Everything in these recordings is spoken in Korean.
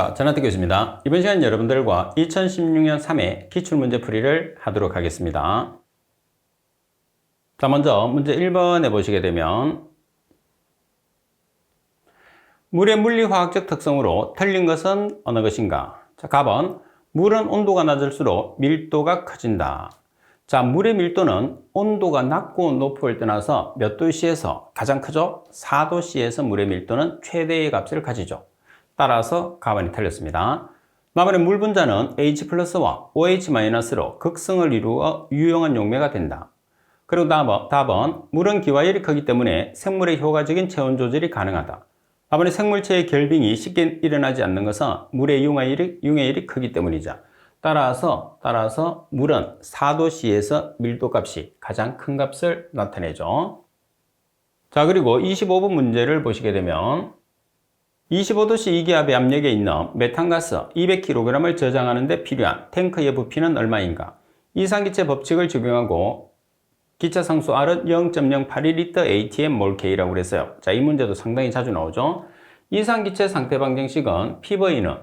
안녕하십니까. 전하태 교수입니다. 이번 시간 여러분들과 2016년 3회 기출문제 풀이를 하도록 하겠습니다. 자, 먼저 문제 1번에 보시게 되면 물의 물리화학적 특성으로 틀린 것은 어느 것인가? 자, 가번 물은 온도가 낮을수록 밀도가 커진다. 자, 물의 밀도는 온도가 낮고 높음을 떠나서 몇 도씨에서 가장 크죠? 4도씨에서 물의 밀도는 최대의 값을 가지죠. 따라서 가번이 틀렸습니다. 나머지 물 분자는 H+와 OH-로 극성을 이루어 유용한 용매가 된다. 그리고 답은 물은 기화열이 크기 때문에 생물의 효과적인 체온 조절이 가능하다. 답은 생물체의 결빙이 쉽게 일어나지 않는 것은 물의 융해율이 크기 때문이죠. 따라서 물은 4도씨에서 밀도값이 가장 큰 값을 나타내죠. 자, 그리고 25번 문제를 보시게 되면 25도씨 이기압의 압력에 있는 메탄가스 200kg을 저장하는 데 필요한 탱크의 부피는 얼마인가? 이상기체 법칙을 적용하고 기차 상수 R은 0.081L atm 몰K라고 그랬어요. 자, 이 문제도 상당히 자주 나오죠. 이상기체 상태 방정식은 P분의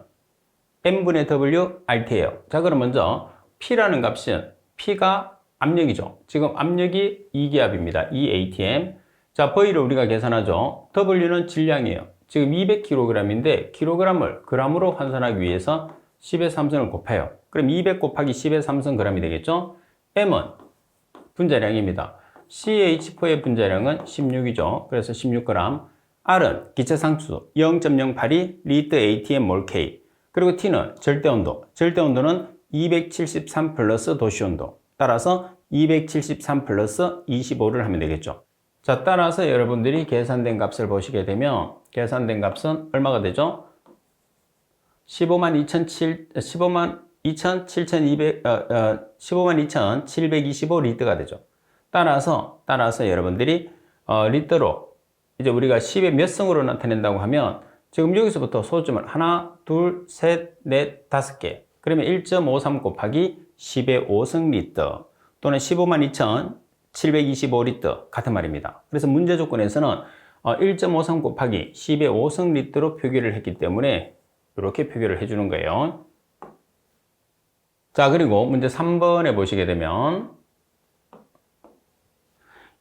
M분의 W RT예요. 자, 그럼 먼저 P라는 값은 P가 압력이죠. 지금 압력이 이기압입니다. atm. 자, V를 우리가 계산하죠. W는 질량이에요. 지금 200kg인데 kg을 g으로 환산하기 위해서 10의 3승을 곱해요. 그럼 200 곱하기 10의 3승 g이 되겠죠? M은 분자량입니다. CH4의 분자량은 16이죠. 그래서 16g. R은 기체상수 0.082L atm 몰K. 그리고 T는 절대온도. 절대온도는 273 플러스 도시온도. 따라서 273 플러스 25를 하면 되겠죠. 자, 따라서 여러분들이 계산된 값을 보시게 되면 계산된 값은 얼마가 되죠? 152,725리터가 되죠. 따라서 여러분들이 리터로 이제 우리가 10의 몇 승으로 나타낸다고 하면 지금 여기서부터 소점을 하나, 둘, 셋, 넷, 5개. 그러면 1.53 곱하기 10의 5승 리터 또는 152,725리터 같은 말입니다. 그래서 문제 조건에서는 1.53 곱하기 10의 5승 리터로 표기를 했기 때문에 이렇게 표기를 해주는 거예요. 자, 그리고 문제 3번에 보시게 되면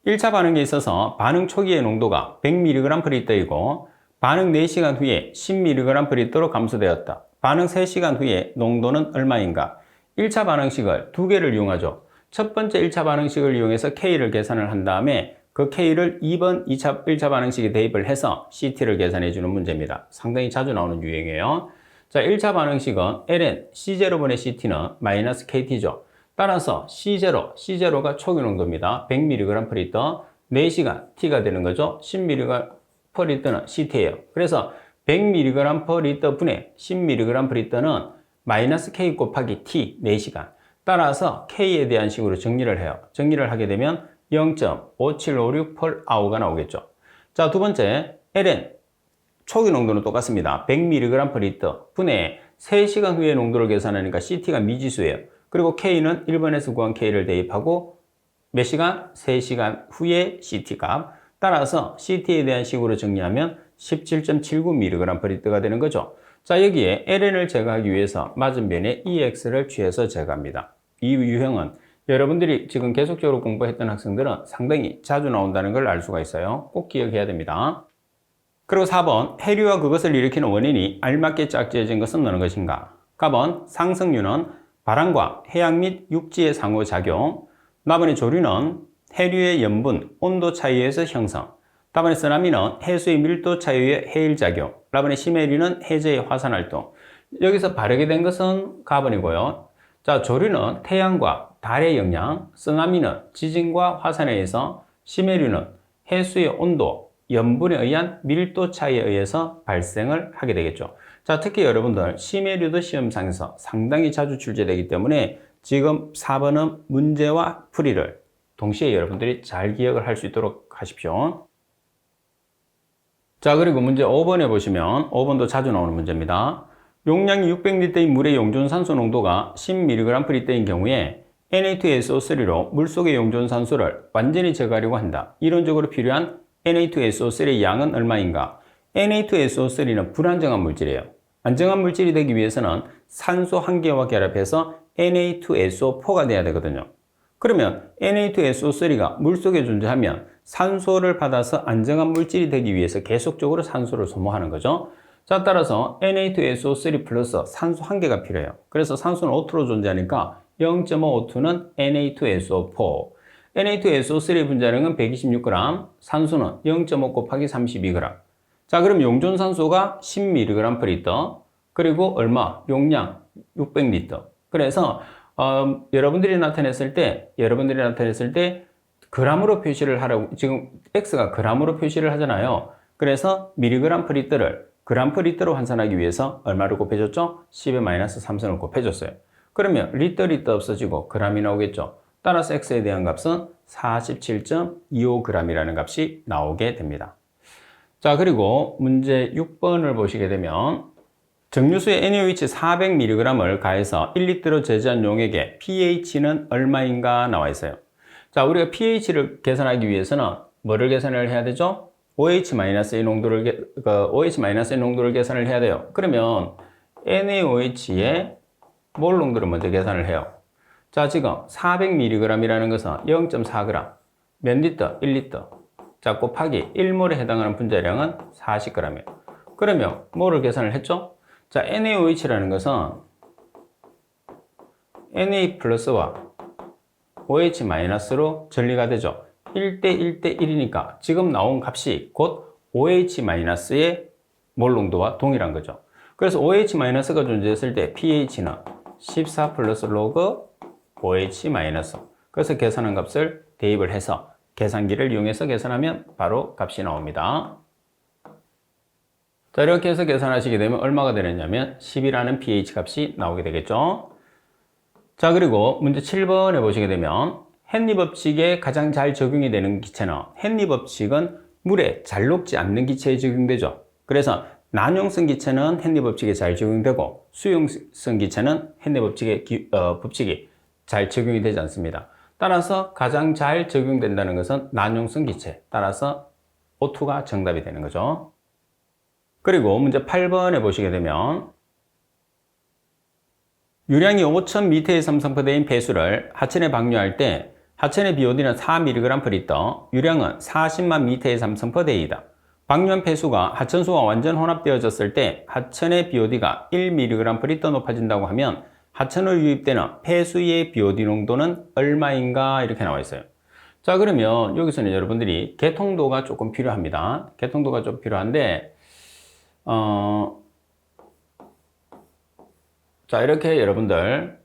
1차 반응에 있어서 반응 초기의 농도가 100mg/L이고 반응 4시간 후에 10mg/L로 감소되었다. 반응 3시간 후에 농도는 얼마인가? 1차 반응식을 두 개를 이용하죠. 첫 번째 1차 반응식을 이용해서 K를 계산을 한 다음에 그 K를 2번 1차 반응식에 대입을 해서 CT를 계산해 주는 문제입니다. 상당히 자주 나오는 유형이에요. 자, 1차 반응식은 ln C0분의 CT는 마이너스 KT죠. 따라서 C0가 초기 농도입니다. 100mg/L, 4시간 T가 되는 거죠. 10mg/L는 CT예요. 그래서 100mg/L 분의 10mg/L는 마이너스 K 곱하기 T 4시간. 따라서 K에 대한 식으로 정리를 해요. 정리를 하게 되면 0.5756펄아워가 나오겠죠. 자, 두 번째 ln 초기 농도는 똑같습니다. 100mg/L 분의 3시간 후의 농도를 계산하니까 CT가 미지수예요. 그리고 K는 1번에서 구한 K를 대입하고 몇 시간? 3시간 후에 CT 값. 따라서 CT에 대한 식으로 정리하면 17.79mg/L가 되는 거죠. 자, 여기에 ln을 제거하기 위해서 맞은변에 EX를 취해서 제거합니다. 이 유형은 여러분들이 지금 계속적으로 공부했던 학생들은 상당히 자주 나온다는 걸 알 수가 있어요. 꼭 기억해야 됩니다. 그리고 4번, 해류와 그것을 일으키는 원인이 알맞게 짝지어진 것은 어느 것인가? 가번, 상승류는 바람과 해양 및 육지의 상호작용. 나번의 조류는 해류의 염분, 온도 차이에 의해서 형성. 답안의 쓰나미는 해수의 밀도 차이에 의해 해일작용. 라번의 심해류는 해저의 화산활동. 여기서 바르게 된 것은 가번이고요. 자, 조류는 태양과 달의 영향, 쓰나미는 지진과 화산에 의해서, 심해류는 해수의 온도, 염분에 의한 밀도 차이에 의해서 발생을 하게 되겠죠. 자, 특히 여러분들 심해류도 시험상에서 상당히 자주 출제되기 때문에 지금 4번은 문제와 풀이를 동시에 여러분들이 잘 기억을 할 수 있도록 하십시오. 자, 그리고 문제 5번에 보시면 5번도 자주 나오는 문제입니다. 용량이 600리터인 물의 용존산소 농도가 10mg/L인 경우에 Na2SO3로 물속의 용존산소를 완전히 제거하려고 한다. 이론적으로 필요한 Na2SO3의 양은 얼마인가? Na2SO3는 불안정한 물질이에요. 안정한 물질이 되기 위해서는 산소 한 개와 결합해서 Na2SO4가 돼야 되거든요. 그러면 Na2SO3가 물속에 존재하면 산소를 받아서 안정한 물질이 되기 위해서 계속적으로 산소를 소모하는 거죠. 자, 따라서 Na2SO3 플러스 산소 한 개가 필요해요. 그래서 산소는 O2로 존재하니까 0.5O2는 Na2SO4. Na2SO3 분자량은 126g, 산소는 0.5 곱하기 32g. 자, 그럼 용존산소가 10mg/L, 그리고 얼마? 용량 600L. 그래서 여러분들이 나타냈을 때 g으로 표시를 하라고, 지금 x가 g으로 표시를 하잖아요. 그래서 mg/L을 g/L로 환산하기 위해서 얼마를 곱해줬죠? 10의 -3승을 곱해줬어요. 그러면 리터 없어지고 g이 나오겠죠. 따라서 x에 대한 값은 47.25g이라는 값이 나오게 됩니다. 자, 그리고 문제 6번을 보시게 되면 정류수에 NaOH 400mg을 가해서 1리터로 제조한 용액의 pH는 얼마인가 나와 있어요. 자, 우리가 pH를 계산하기 위해서는 뭐를 계산을 해야 되죠? OH-의 농도를 계산을 해야 돼요. 그러면 NaOH의 몰 농도를 먼저 계산을 해요. 자, 지금 400mg이라는 것은 0.4g, 몇 리터? 1리터. 자, 곱하기 1몰에 해당하는 분자량은 40g이에요. 그러면 몰을 계산을 했죠? 자, NaOH라는 것은 Na 플러스와 OH 마이너스로 전리가 되죠. 1대 1대 1이니까 지금 나온 값이 곧 OH 마이너스의 몰 농도와 동일한 거죠. 그래서 OH 마이너스가 존재했을 때 pH는 14 플러스 로그 OH 마이너스. 그래서 계산한 값을 대입을 해서 계산기를 이용해서 계산하면 바로 값이 나옵니다. 자, 이렇게 해서 계산하시게 되면 얼마가 되느냐면 10이라는 pH 값이 나오게 되겠죠. 자, 그리고 문제 7번에 보시게 되면 헨리 법칙에 가장 잘 적용이 되는 기체는, 헨리 법칙은 물에 잘 녹지 않는 기체에 적용되죠. 그래서 난용성 기체는 헨리 법칙에 잘 적용되고 수용성 기체는 헨리 법칙이 잘 적용이 되지 않습니다. 따라서 가장 잘 적용된다는 것은 난용성 기체, 따라서 O2가 정답이 되는 거죠. 그리고 문제 8번에 보시게 되면 유량이 5000m의 삼성포대인 폐수를 하천에 방류할 때 하천의 BOD는 4mg/L, 유량은 40만 m의 삼성포대이다. 방류한 폐수가 하천수와 완전 혼합되어졌을 때 하천의 BOD가 1mg/L 높아진다고 하면 하천으로 유입되는 폐수의 BOD 농도는 얼마인가 이렇게 나와 있어요. 자, 그러면 여기서는 여러분들이 개통도가 조금 필요합니다. 개통도가 좀 필요한데 자, 이렇게 여러분들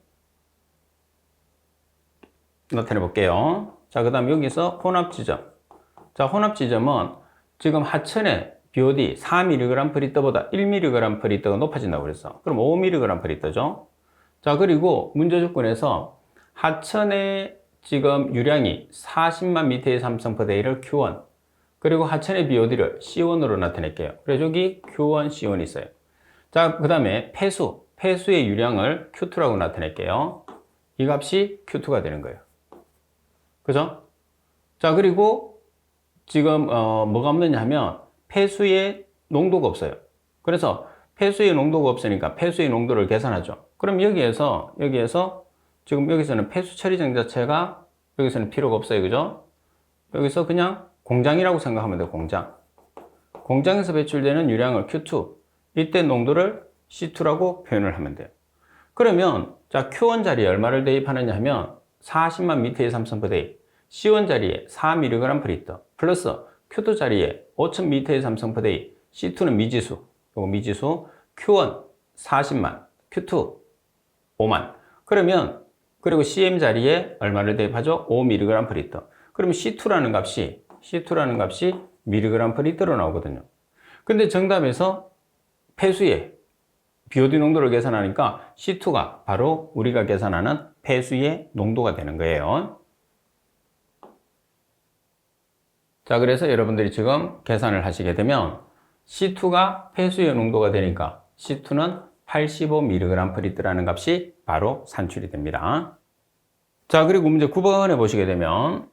나타내 볼게요. 자, 그 다음 여기서 혼합지점. 자, 혼합지점은 지금 하천의 BOD 4mg/L보다 1mg/L가 높아진다고 그랬어. 그럼 5mg/L죠. 자, 그리고 문제 조건에서 하천의 지금 유량이 40만 m의 삼성포대를 Q1, 그리고 하천의 BOD를 C1으로 나타낼게요. 그래서 여기 Q1, C1이 있어요. 자, 그 다음에 폐수의 유량을 Q2라고 나타낼게요. 이 값이 Q2가 되는 거예요. 그죠? 자, 그리고 지금 뭐가 없느냐 하면 폐수의 농도가 없어요. 그래서 폐수의 농도가 없으니까 폐수의 농도를 계산하죠. 그럼 여기에서 지금 여기서는 폐수 처리장 자체가 여기서는 필요가 없어요. 그죠? 여기서 그냥 공장이라고 생각하면 돼요. 공장에서 배출되는 유량을 Q2, 이때 농도를 C2라고 표현을 하면 돼요. 그러면 자, Q1 자리에 얼마를 대입하느냐 하면 40만 m의 삼성포대, C1 자리에 4mg/L 플러스 Q2 자리에 5000 m의 삼성포대, C2는 미지수, 요거 미지수, Q1 40만, Q2 5만. 그러면 그리고 CM 자리에 얼마를 대입하죠? 5mg/L. 그러면 C2라는 값이 mg/L로 나오거든요. 근데 정답에서 폐수의 BOD 농도를 계산하니까 C2가 바로 우리가 계산하는 폐수의 농도가 되는 거예요. 자, 그래서 여러분들이 지금 계산을 하시게 되면 C2가 폐수의 농도가 되니까 C2는 85mg/L라는 값이 바로 산출이 됩니다. 자, 그리고 문제 9번에 보시게 되면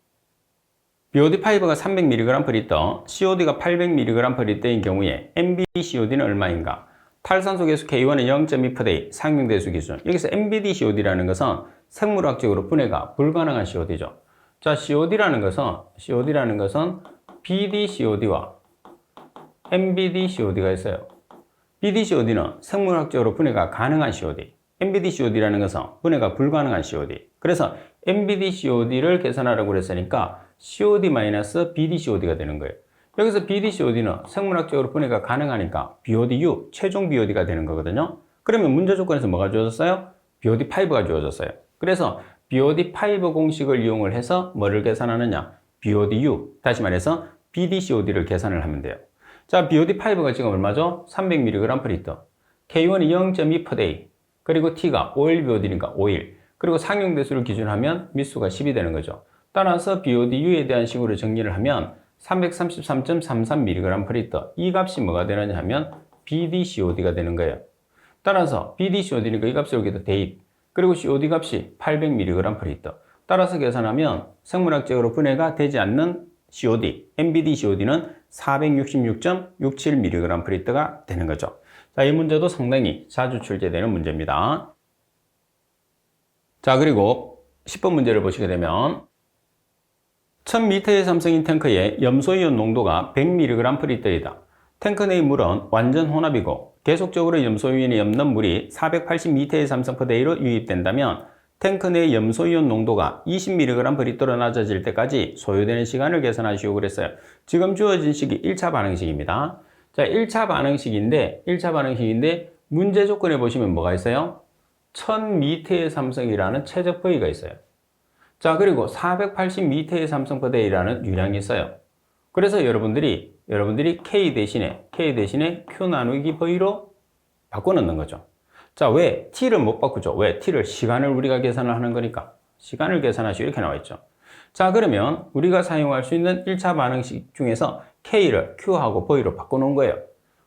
BOD5가 300mg/L, COD가 800mg/L인 경우에 MbCOD는 얼마인가? 탈산소 계수 K1은 0.2%, 상용대수 기준. 여기서 MBD-COD라는 것은 생물학적으로 분해가 불가능한 COD죠. 자, COD라는 것은 BD-COD와 MBD-COD가 있어요. BD-COD는 생물학적으로 분해가 가능한 COD. MBD-COD라는 것은 분해가 불가능한 COD. 그래서 MBD-COD를 계산하라고 그랬으니까 COD-BD-COD가 되는 거예요. 여기서 BD-COD는 생물학적으로 분해가 가능하니까 BODU, 최종 BOD가 되는 거거든요. 그러면 문제 조건에서 뭐가 주어졌어요? BOD5가 주어졌어요. 그래서 BOD5 공식을 이용을 해서 뭐를 계산하느냐? BODU, 다시 말해서 BD-COD를 계산을 하면 돼요. 자, BOD5가 지금 얼마죠? 300mg/L. K1이 0.2%, 그리고 T가 5일 BOD니까 5일. 그리고 상용대수를 기준하면 미수가 10이 되는 거죠. 따라서 BODU에 대한 식으로 정리를 하면 333.33mg/L. 이 값이 뭐가 되느냐 하면 BD-COD가 되는 거예요. 따라서 BD-COD니까 이 값을 여기다 대입. 그리고 COD 값이 800mg/L. 따라서 계산하면 생물학적으로 분해가 되지 않는 COD, MBD-COD는 466.67mg/L가 되는 거죠. 자, 이 문제도 상당히 자주 출제되는 문제입니다. 자, 그리고 10번 문제를 보시게 되면 1000m의 삼성인 탱크의 염소이온 농도가 100mg/L이다. 탱크 내의 물은 완전 혼합이고 계속적으로 염소이온이 없는 물이 480m의 삼성/D로 유입된다면 탱크 내의 염소이온 농도가 20mg/L로 낮아질 때까지 소요되는 시간을 계산하시오 그랬어요. 지금 주어진 식이 1차 반응식입니다. 자, 1차 반응식인데 문제 조건에 보시면 뭐가 있어요? 1000m의 삼성이라는 최적 부위가 있어요. 자, 그리고 480m의 삼성/D라는 유량이 있어요. 그래서 여러분들이 K 대신에 Q 나누기 V로 바꿔놓는 거죠. 자, 왜? T를 못 바꾸죠. 왜? T를 시간을 우리가 계산을 하는 거니까. 시간을 계산하시오 이렇게 나와 있죠. 자, 그러면 우리가 사용할 수 있는 1차 반응식 중에서 K를 Q하고 V로 바꿔놓은 거예요.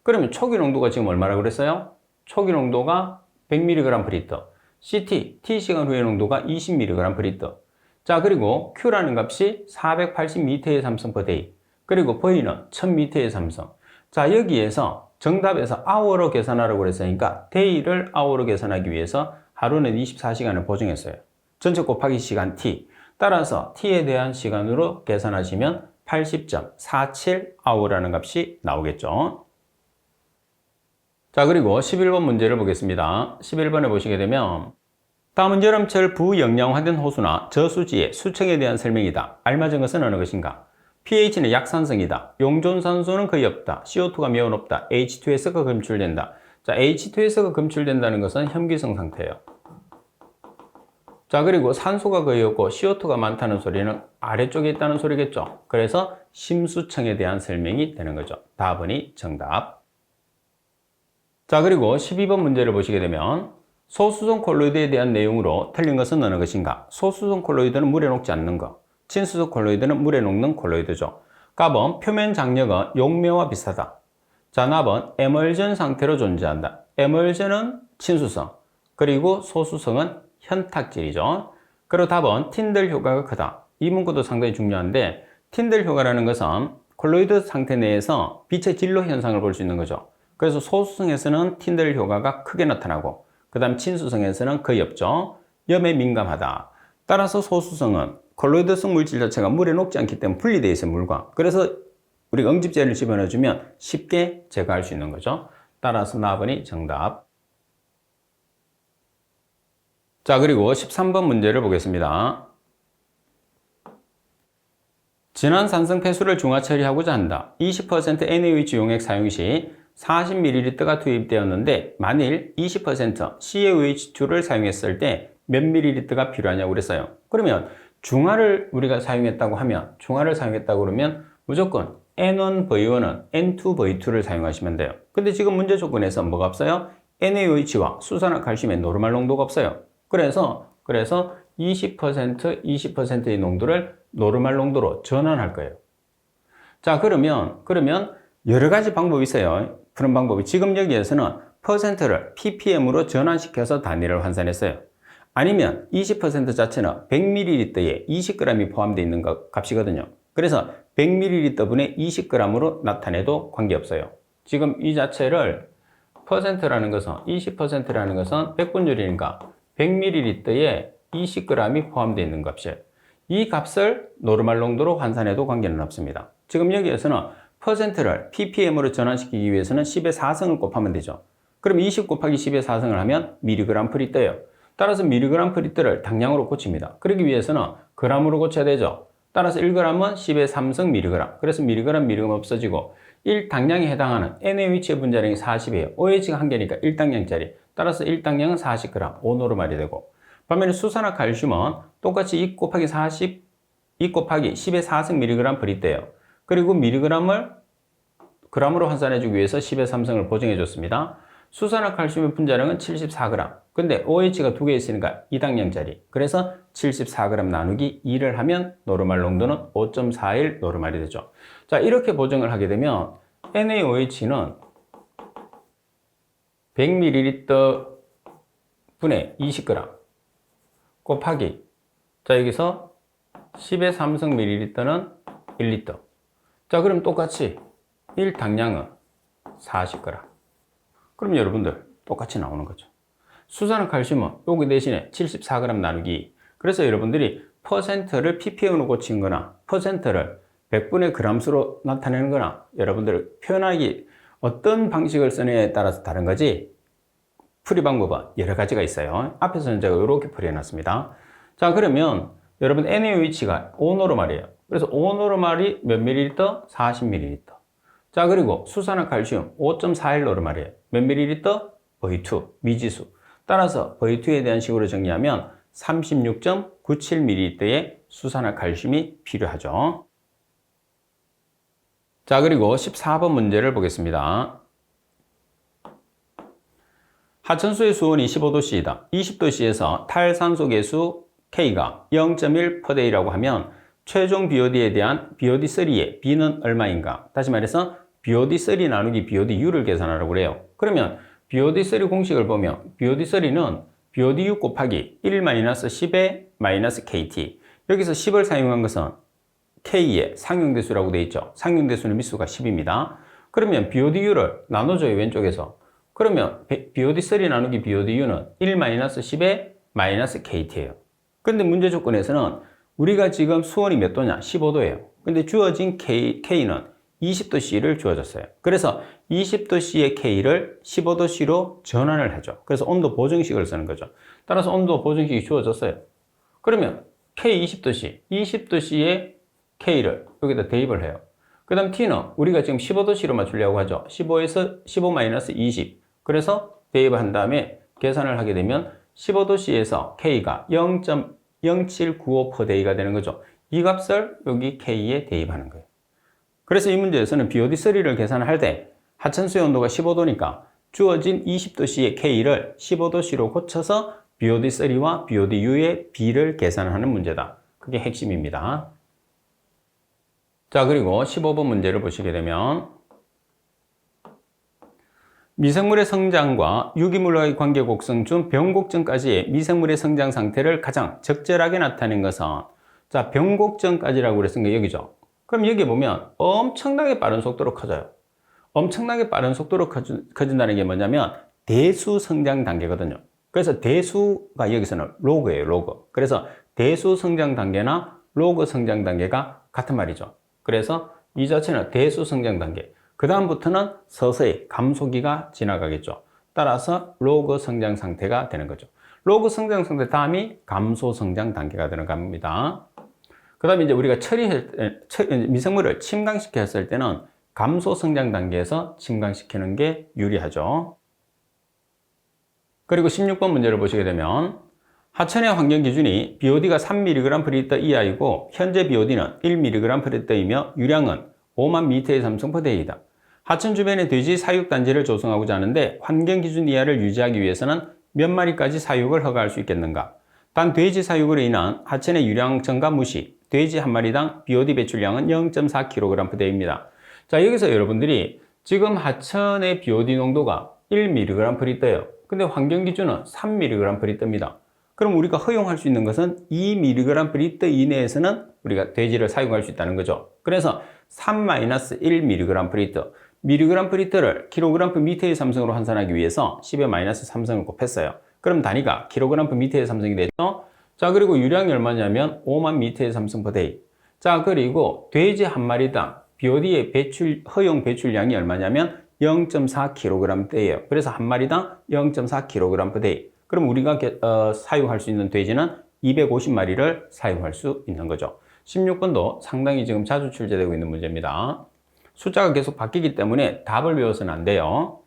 그러면 초기 농도가 지금 얼마라고 그랬어요? 초기 농도가 100mg/L. CT, T시간 후의 농도가 20mg/L. 자, 그리고 Q라는 값이 480m의 삼성/D. 그리고 V는 1000m의 삼성. 자, 여기에서 정답에서 hour로 계산하라고 그랬으니까 day를 hour로 계산하기 위해서 하루는 24시간을 보정했어요. 전체 곱하기 시간 t. 따라서 t에 대한 시간으로 계산하시면 80.47 hour라는 값이 나오겠죠. 자, 그리고 11번 문제를 보겠습니다. 11번에 보시게 되면 다음은 여름철 부영양화된 호수나 저수지의 수청에 대한 설명이다. 알맞은 것은 어느 것인가? pH는 약산성이다. 용존산소는 거의 없다. CO2가 매우 높다. H2S가 검출된다. 자, H2S가 검출된다는 것은 혐기성 상태예요. 자, 그리고 산소가 거의 없고 CO2가 많다는 소리는 아래쪽에 있다는 소리겠죠. 그래서 심수청에 대한 설명이 되는 거죠. 다음이 정답. 자, 그리고 12번 문제를 보시게 되면 소수성 콜로이드에 대한 내용으로 틀린 것은 어느 것인가? 소수성 콜로이드는 물에 녹지 않는 것. 친수성 콜로이드는 물에 녹는 콜로이드죠. 답은 표면 장력은 용매와 비슷하다. 자, 답은 에멀전 상태로 존재한다. 에멀전은 친수성, 그리고 소수성은 현탁질이죠. 그리고 답은 틴들 효과가 크다. 이 문구도 상당히 중요한데 틴들 효과라는 것은 콜로이드 상태 내에서 빛의 진로 현상을 볼 수 있는 거죠. 그래서 소수성에서는 틴들 효과가 크게 나타나고 그 다음 친수성에서는 거의 없죠. 염에 민감하다. 따라서 소수성은 콜로이드성 물질 자체가 물에 녹지 않기 때문에 분리되어 있어요, 물과. 그래서 우리가 응집제를 집어넣어주면 쉽게 제거할 수 있는 거죠. 따라서 나번이 정답. 자, 그리고 13번 문제를 보겠습니다. 진한 산성 폐수를 중화 처리하고자 한다. 20% NaOH 용액 사용 시 40ml가 투입되었는데 만일 20% CaOH2를 사용했을 때 몇 ml가 필요하냐고 그랬어요. 그러면 중화를 우리가 사용했다고 그러면 무조건 N1V1은 N2V2를 사용하시면 돼요. 근데 지금 문제 조건에서 뭐가 없어요? NaOH와 수산화칼슘의 노르말 농도가 없어요. 그래서 20%의 농도를 노르말 농도로 전환할 거예요. 자, 그러면 여러 가지 방법이 있어요. 그런 방법이 지금 여기에서는 퍼센트를 ppm으로 전환시켜서 단위를 환산했어요. 아니면 20% 자체는 100ml에 20g이 포함되어 있는 값이거든요. 그래서 100ml 분의 20g으로 나타내도 관계없어요. 지금 이 자체를 퍼센트라는 것은 20%라는 것은 백분율이니까 100ml에 20g이 포함되어 있는 값이에요. 이 값을 노르말 농도로 환산해도 관계는 없습니다. 지금 여기에서는 퍼센트를 ppm으로 전환시키기 위해서는 10의 4승을 곱하면 되죠. 그럼 20 곱하기 10의 4승을 하면 mg 프리 떠요. 따라서 mg 프리 떠를 당량으로 고칩니다. 그러기 위해서는 g으로 고쳐야 되죠. 따라서 1g은 10의 3승 mg. 그래서 mg 없어지고 1당량에 해당하는 N의 위치의 분자량이 40이에요. OH가 1개니까 1당량짜리. 따라서 1당량은 40g, 5노르말이 되고. 반면에 수산화 칼슘은 똑같이 2 곱하기 40, 2 곱하기 10의 4승 mg 프리 떠요. 그리고 mg을 g으로 환산해주기 위해서 10의 3승을 보정해 줬습니다. 수산화 칼슘의 분자량은 74g. 근데 OH가 2개 있으니까 2당량짜리. 그래서 74g 나누기 2를 하면 노르말 농도는 5.41 노르말이 되죠. 자, 이렇게 보정을 하게 되면 NaOH는 100ml 분의 20g 곱하기, 자, 여기서 10의 3승 ml는 1L. 자, 그럼 똑같이 1당량은 40g. 그럼 여러분들 똑같이 나오는 거죠. 수산화 칼슘은 여기 대신에 74g 나누기. 그래서 여러분들이 퍼센트를 ppm으로 고친 거나 퍼센트를 100분의 g수로 나타내는 거나 여러분들 표현하기 어떤 방식을 쓰느냐에 따라서 다른 거지, 풀이 방법은 여러 가지가 있어요. 앞에서는 제가 이렇게 풀이해놨습니다. 자, 그러면 여러분 NaOH가 5노르말이에요. 그래서 5노르말이 몇 ml? 40ml. 자, 그리고 수산화 칼슘 5.41노르말이에요. 몇 ml? V2, 미지수. 따라서 V2에 대한 식으로 정리하면 36.97ml의 수산화 칼슘이 필요하죠. 자, 그리고 14번 문제를 보겠습니다. 하천수의 수온이 15도씨이다. 20도씨에서 탈산소 계수 K가 0.1%D라고 하면 최종 BOD에 대한 BOD3의 B는 얼마인가? 다시 말해서 BOD3 나누기 BODU를 계산하라고 그래요. 그러면 BOD3 공식을 보면 BOD3는 BODU 곱하기 1-10의 -KT. 여기서 10을 사용한 것은 K의 상용대수라고 되어 있죠. 상용대수는 미수가 10입니다. 그러면 BODU를 나눠줘요, 왼쪽에서. 그러면 BOD3 나누기 BODU는 1-10의 -KT예요. 근데 문제 조건에서는 우리가 지금 수온이 몇 도냐? 15도예요. 근데 주어진 K는 20도C를 주어졌어요. 그래서 20도C의 K를 15도C로 전환을 하죠. 그래서 온도 보정식을 쓰는 거죠. 따라서 온도 보정식이 주어졌어요. 그러면 K 20도C, 20도C의 K를 여기다 대입을 해요. 그 다음 T는 우리가 지금 15도C로 맞추려고 하죠. 15에서 15-20. 그래서 대입을 한 다음에 계산을 하게 되면 15도C에서 K가 0.0795%D가 되는 거죠. 이 값을 여기 K에 대입하는 거예요. 그래서 이 문제에서는 BOD3를 계산할 때 하천수의 온도가 15도니까 주어진 20도C의 K를 15도C로 고쳐서 BOD3와 BODU의 B를 계산하는 문제다. 그게 핵심입니다. 자, 그리고 15번 문제를 보시게 되면 미생물의 성장과 유기물과의 관계 곡성 중 병곡전까지의 미생물의 성장 상태를 가장 적절하게 나타낸 것은, 자, 병곡전까지라고 그랬으니까 여기죠. 그럼 여기 보면 엄청나게 빠른 속도로 커져요. 엄청나게 빠른 속도로 커진다는 게 뭐냐면 대수 성장 단계거든요. 그래서 대수가 여기서는 로그예요, 로그. 그래서 대수 성장 단계나 로그 성장 단계가 같은 말이죠. 그래서 이 자체는 대수 성장 단계. 그 다음부터는 서서히 감소기가 지나가겠죠. 따라서 로그 성장 상태가 되는 거죠. 로그 성장 상태 다음이 감소 성장 단계가 되는 겁니다. 그 다음에 이제 우리가 미생물을 침강시켰을 때는 감소 성장 단계에서 침강시키는 게 유리하죠. 그리고 16번 문제를 보시게 되면 하천의 환경 기준이 BOD가 3mg/L 이하이고 현재 BOD는 1mg/L이며 유량은 5만 미터의 삼성포대이다. 하천 주변의 돼지 사육단지를 조성하고자 하는데 환경 기준 이하를 유지하기 위해서는 몇 마리까지 사육을 허가할 수 있겠는가? 단 돼지 사육으로 인한 하천의 유량 증가 무시, 돼지 한 마리당 BOD 배출량은 0.4kg/D입니다. 자, 여기서 여러분들이 지금 하천의 BOD 농도가 1mg/L예요. 근데 환경 기준은 3mg/L입니다. 그럼 우리가 허용할 수 있는 것은 2mg/L 이내에서는 우리가 돼지를 사용할 수 있다는 거죠. 그래서 3-1mg/L. mg per L를 kg per m의 삼성으로 환산하기 위해서 10의 마이너스 3성을 곱했어요. 그럼 단위가 kg per m의 삼성이 되죠. 자, 그리고 유량이 얼마냐면 5만 m의 삼성 per day. 자, 그리고 돼지 한 마리당 BOD의 허용 배출량이 얼마냐면 0.4kg대예요. 그래서 한 마리당 0.4kg per day. 그럼 우리가 사용할 수 있는 돼지는 250마리를 사용할 수 있는 거죠. 16번도 상당히 지금 자주 출제되고 있는 문제입니다. 숫자가 계속 바뀌기 때문에 답을 외워서는 안 돼요.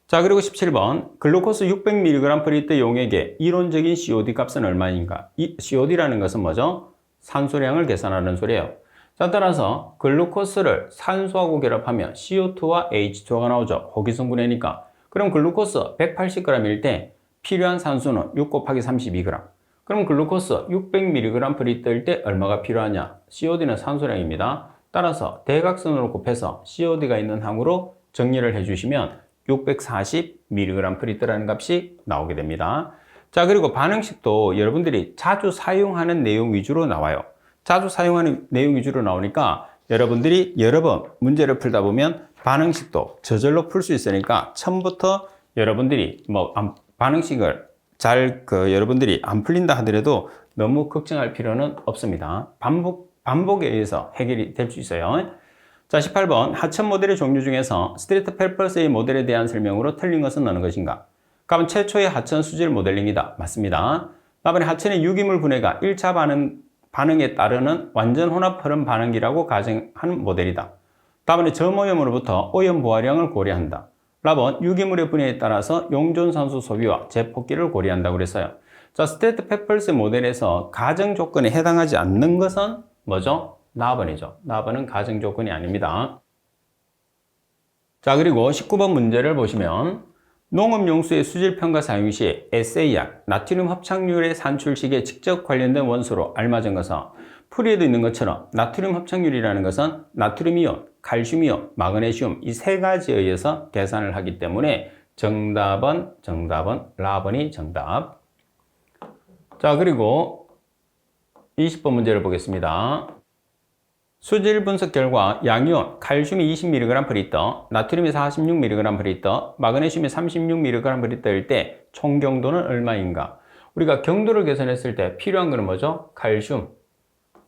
자, 그리고 17번 글루코스 600mg per L 용액의 이론적인 COD 값은 얼마인가? 이 COD라는 것은 뭐죠? 산소량을 계산하는 소리예요. 자, 따라서 글루코스를 산소하고 결합하면 CO2와 H2O가 나오죠. 호기성분해니까. 그럼 글루코스 180g일 때 필요한 산소는 6 곱하기 32g. 그럼 글루코스 600mg per L일 때 얼마가 필요하냐? COD는 산소량입니다. 따라서 대각선으로 곱해서 COD가 있는 항으로 정리를 해주시면 640mg per L라는 값이 나오게 됩니다. 자, 그리고 반응식도 여러분들이 자주 사용하는 내용 위주로 나와요. 자주 사용하는 내용 위주로 나오니까 여러분들이 여러 번 문제를 풀다 보면 반응식도 저절로 풀 수 있으니까 처음부터 여러분들이 반응식을 여러분들이 안 풀린다 하더라도 너무 걱정할 필요는 없습니다. 반복에 의해서 해결이 될 수 있어요. 자, 18번 하천 모델의 종류 중에서 스트레토펠퍼스의 모델에 대한 설명으로 틀린 것은 어느 것인가? 그럼 최초의 하천 수질 모델링이다. 맞습니다. 다음에 하천의 유기물 분해가 1차 반응에 따르는 완전 혼합 흐름 반응기라고 가정한 모델이다. 다음에 저모염으로부터 오염 보화량을 고려한다. 라번 유기물의 분해에 따라서 용존산소 소비와 재폭기를 고려한다고 그랬어요. 자, 스트레토펠퍼스 모델에서 가정 조건에 해당하지 않는 것은 뭐죠? 나번이죠. 나번은 가정 조건이 아닙니다. 자, 그리고 19번 문제를 보시면 농업용수의 수질평가 사용 시 SAR, 나트륨 합착률의 산출 시기에 직접 관련된 원소로 알맞은 것은 풀이에도 있는 것처럼 나트륨 합착률이라는 것은 나트륨이온, 칼슘이온, 마그네슘 이 세 가지에 의해서 계산을 하기 때문에 정답은 라번이 정답. 자, 그리고 20번 문제를 보겠습니다. 수질 분석 결과 양이온, 칼슘이 20mg per L, 나트륨이 46mg per L, 마그네슘이 36mg per L일 때 총 경도는 얼마인가? 우리가 경도를 계산했을 때 필요한 것은 뭐죠? 칼슘,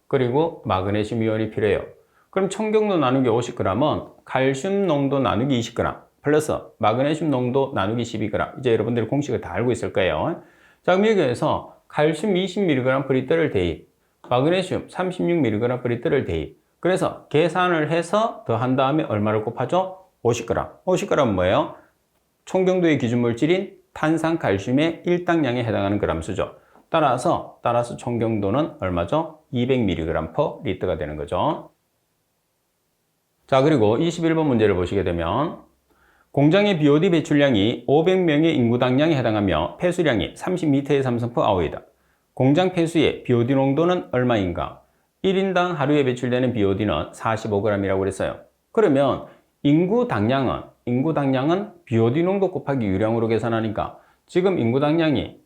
그리고 마그네슘 이온이 필요해요. 그럼 총 경도 나누기 50g은 칼슘 농도 나누기 20g 플러스 마그네슘 농도 나누기 12g. 이제 여러분들이 공식을 다 알고 있을 거예요. 자, 그럼 여기에서 칼슘 20mg per L을 대입, 마그네슘 36mg per L를 대입. 그래서 계산을 해서 더한 다음에 얼마를 곱하죠? 50g. 50g은 뭐예요? 총경도의 기준 물질인 탄산칼슘의 일당량에 해당하는 그람수죠. 따라서 총경도는 얼마죠? 200mg per L가 되는 거죠. 자, 그리고 21번 문제를 보시게 되면 공장의 BOD 배출량이 500명의 인구당량에 해당하며 폐수량이 30m의 삼성 per hour이다. 공장 폐수의 BOD 농도는 얼마인가? 1인당 하루에 배출되는 BOD는 45g이라고 그랬어요. 그러면 인구당량은 BOD 농도 곱하기 유량으로 계산하니까 지금 인구당량이